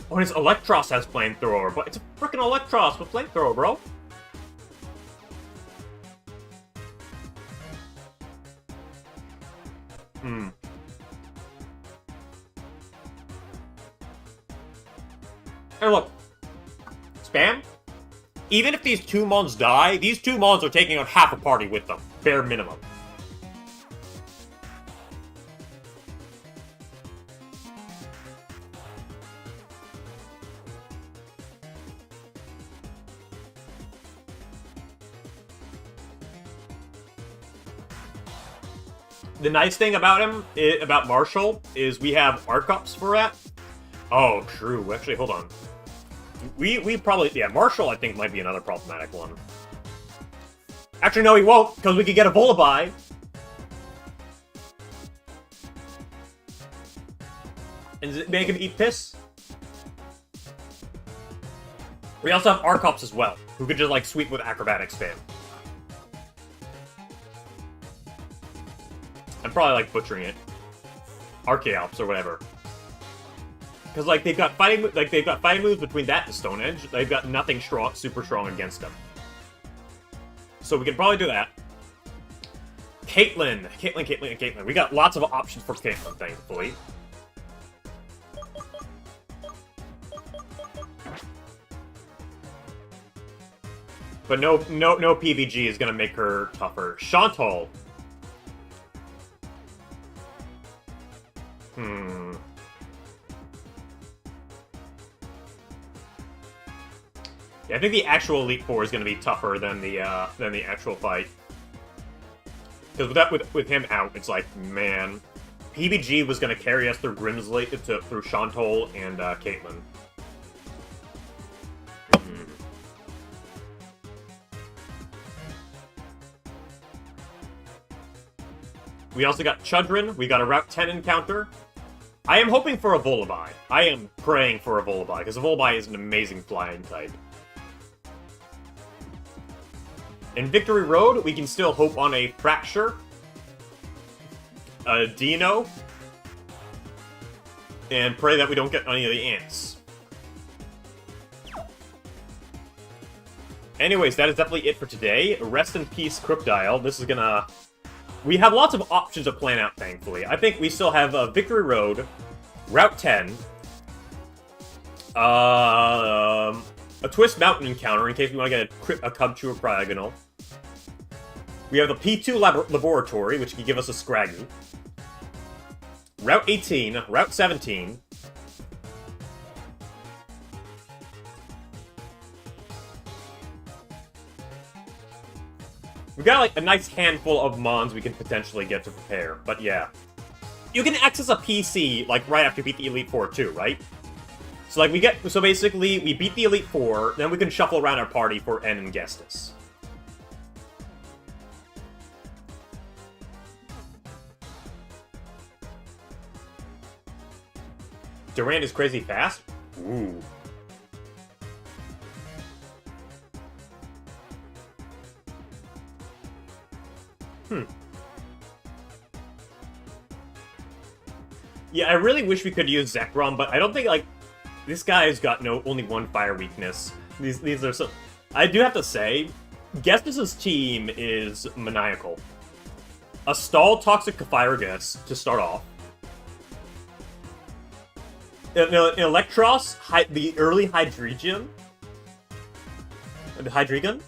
Oh, and his Electros has Flamethrower, but it's a frickin' Electros with Flamethrower, bro. Hey, look. Spam? Even if these two Mons die, these two Mons are taking out half a party with them. Bare minimum. The nice thing about him, about Marshall, is we have Arcups for that. Oh, true. Actually, hold on. We probably... Yeah, Marshall, I think, might be another problematic one. Actually, no, he won't, because we could get a Volibile. And make him eat piss. We also have Arcups as well, who could just, like, sweep with Acrobatic spam. I'm probably, like, butchering it. Archaeops or whatever. Because, like, they've got fighting moves between that and Stone Edge. They've got nothing strong, super strong against them. So we can probably do that. Caitlyn. We got lots of options for Caitlyn, thankfully. But no PVG is gonna make her tougher. Chantal. Yeah, I think the actual Elite Four is going to be tougher than the actual fight. Because with him out, it's like, man, PVG was going to carry us through Grimsley, through Chantal and Caitlyn. We also got Chudrin. We got a Route 10 encounter. I am hoping for a Volibile. I am praying for a Volibile, because a Volibile is an amazing flying type. In Victory Road, we can still hope on a Fracture, a Dino, and pray that we don't get any of the ants. Anyways, that is definitely it for today. Rest in peace, Crocodile. This is gonna... We have lots of options to plan out, thankfully. I think we still have Victory Road, Route 10, a Twist Mountain encounter in case we want to get a Cubchoo or Cryogonal. We have the P2 Laboratory, which can give us a Scraggy. Route 18, Route 17. We've got, like, a nice handful of Mons we can potentially get to prepare, but yeah. you can access a PC, like, right after you beat the Elite Four, too, right? So, like, so basically, we beat the Elite Four, then we can shuffle around our party for N and Gestus. Durant is crazy fast? Ooh. Yeah, I really wish we could use Zekrom, but I don't think, like, this guy's got only one fire weakness. These are so... I do have to say, Gestus' team is maniacal. A Stall Toxic Kyphyrgus to start off. An Electros, the early Hydreigon. The Hydreigon?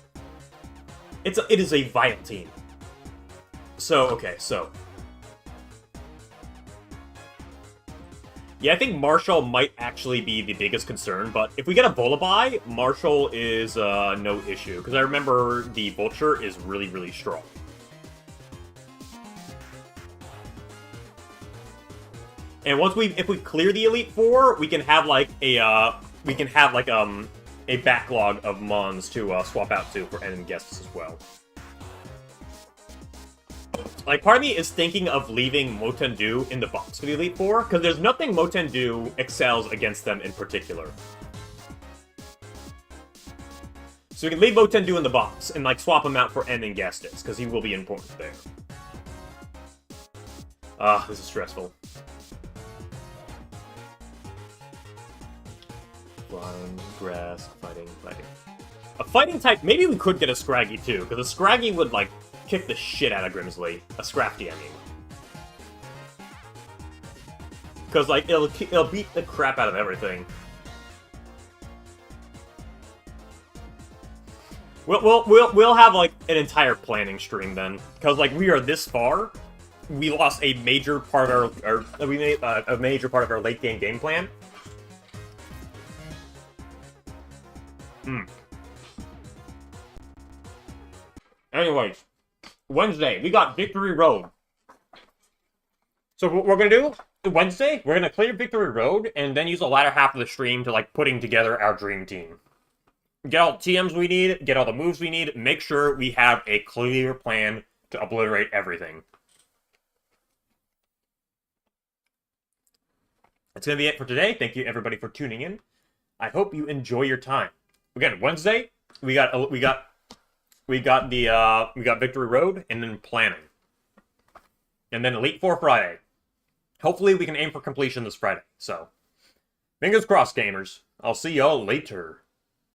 It is a Vile team. So, okay, so... Yeah, I think Marshall might actually be the biggest concern, but if we get a Volibeye, Marshall is no issue, because I remember the Vulture is really, really strong. And once if we clear the Elite Four, we can have like a backlog of Mons to swap out to for N and Gestus as well. Like, part of me is thinking of leaving Motendu in the box for the Elite Four, because there's nothing Motendu excels against them in particular. So we can leave Motendu in the box and, like, swap him out for N and Gestus, because he will be important there. This is stressful. Flying, grass, fighting. A fighting type, maybe we could get a Scraggy too, because a Scraggy would, like, kick the shit out of Grimsley. A Scrafty, I mean. Because, like, it'll beat the crap out of everything. We'll have, like, an entire planning stream then. Because, like, we are this far. We lost a major part of we made a major part of our late game plan. Anyways, Wednesday, we got Victory Road. So what we're going to do, Wednesday, we're going to clear Victory Road, and then use the latter half of the stream to, like, putting together our dream team. Get all the TMs we need, get all the moves we need, make sure we have a clear plan to obliterate everything. That's going to be it for today. Thank you, everybody, for tuning in. I hope you enjoy your time. Again, Wednesday, we got Victory Road, and then planning. And then Elite Four Friday. Hopefully we can aim for completion this Friday. So, fingers crossed, gamers. I'll see y'all later.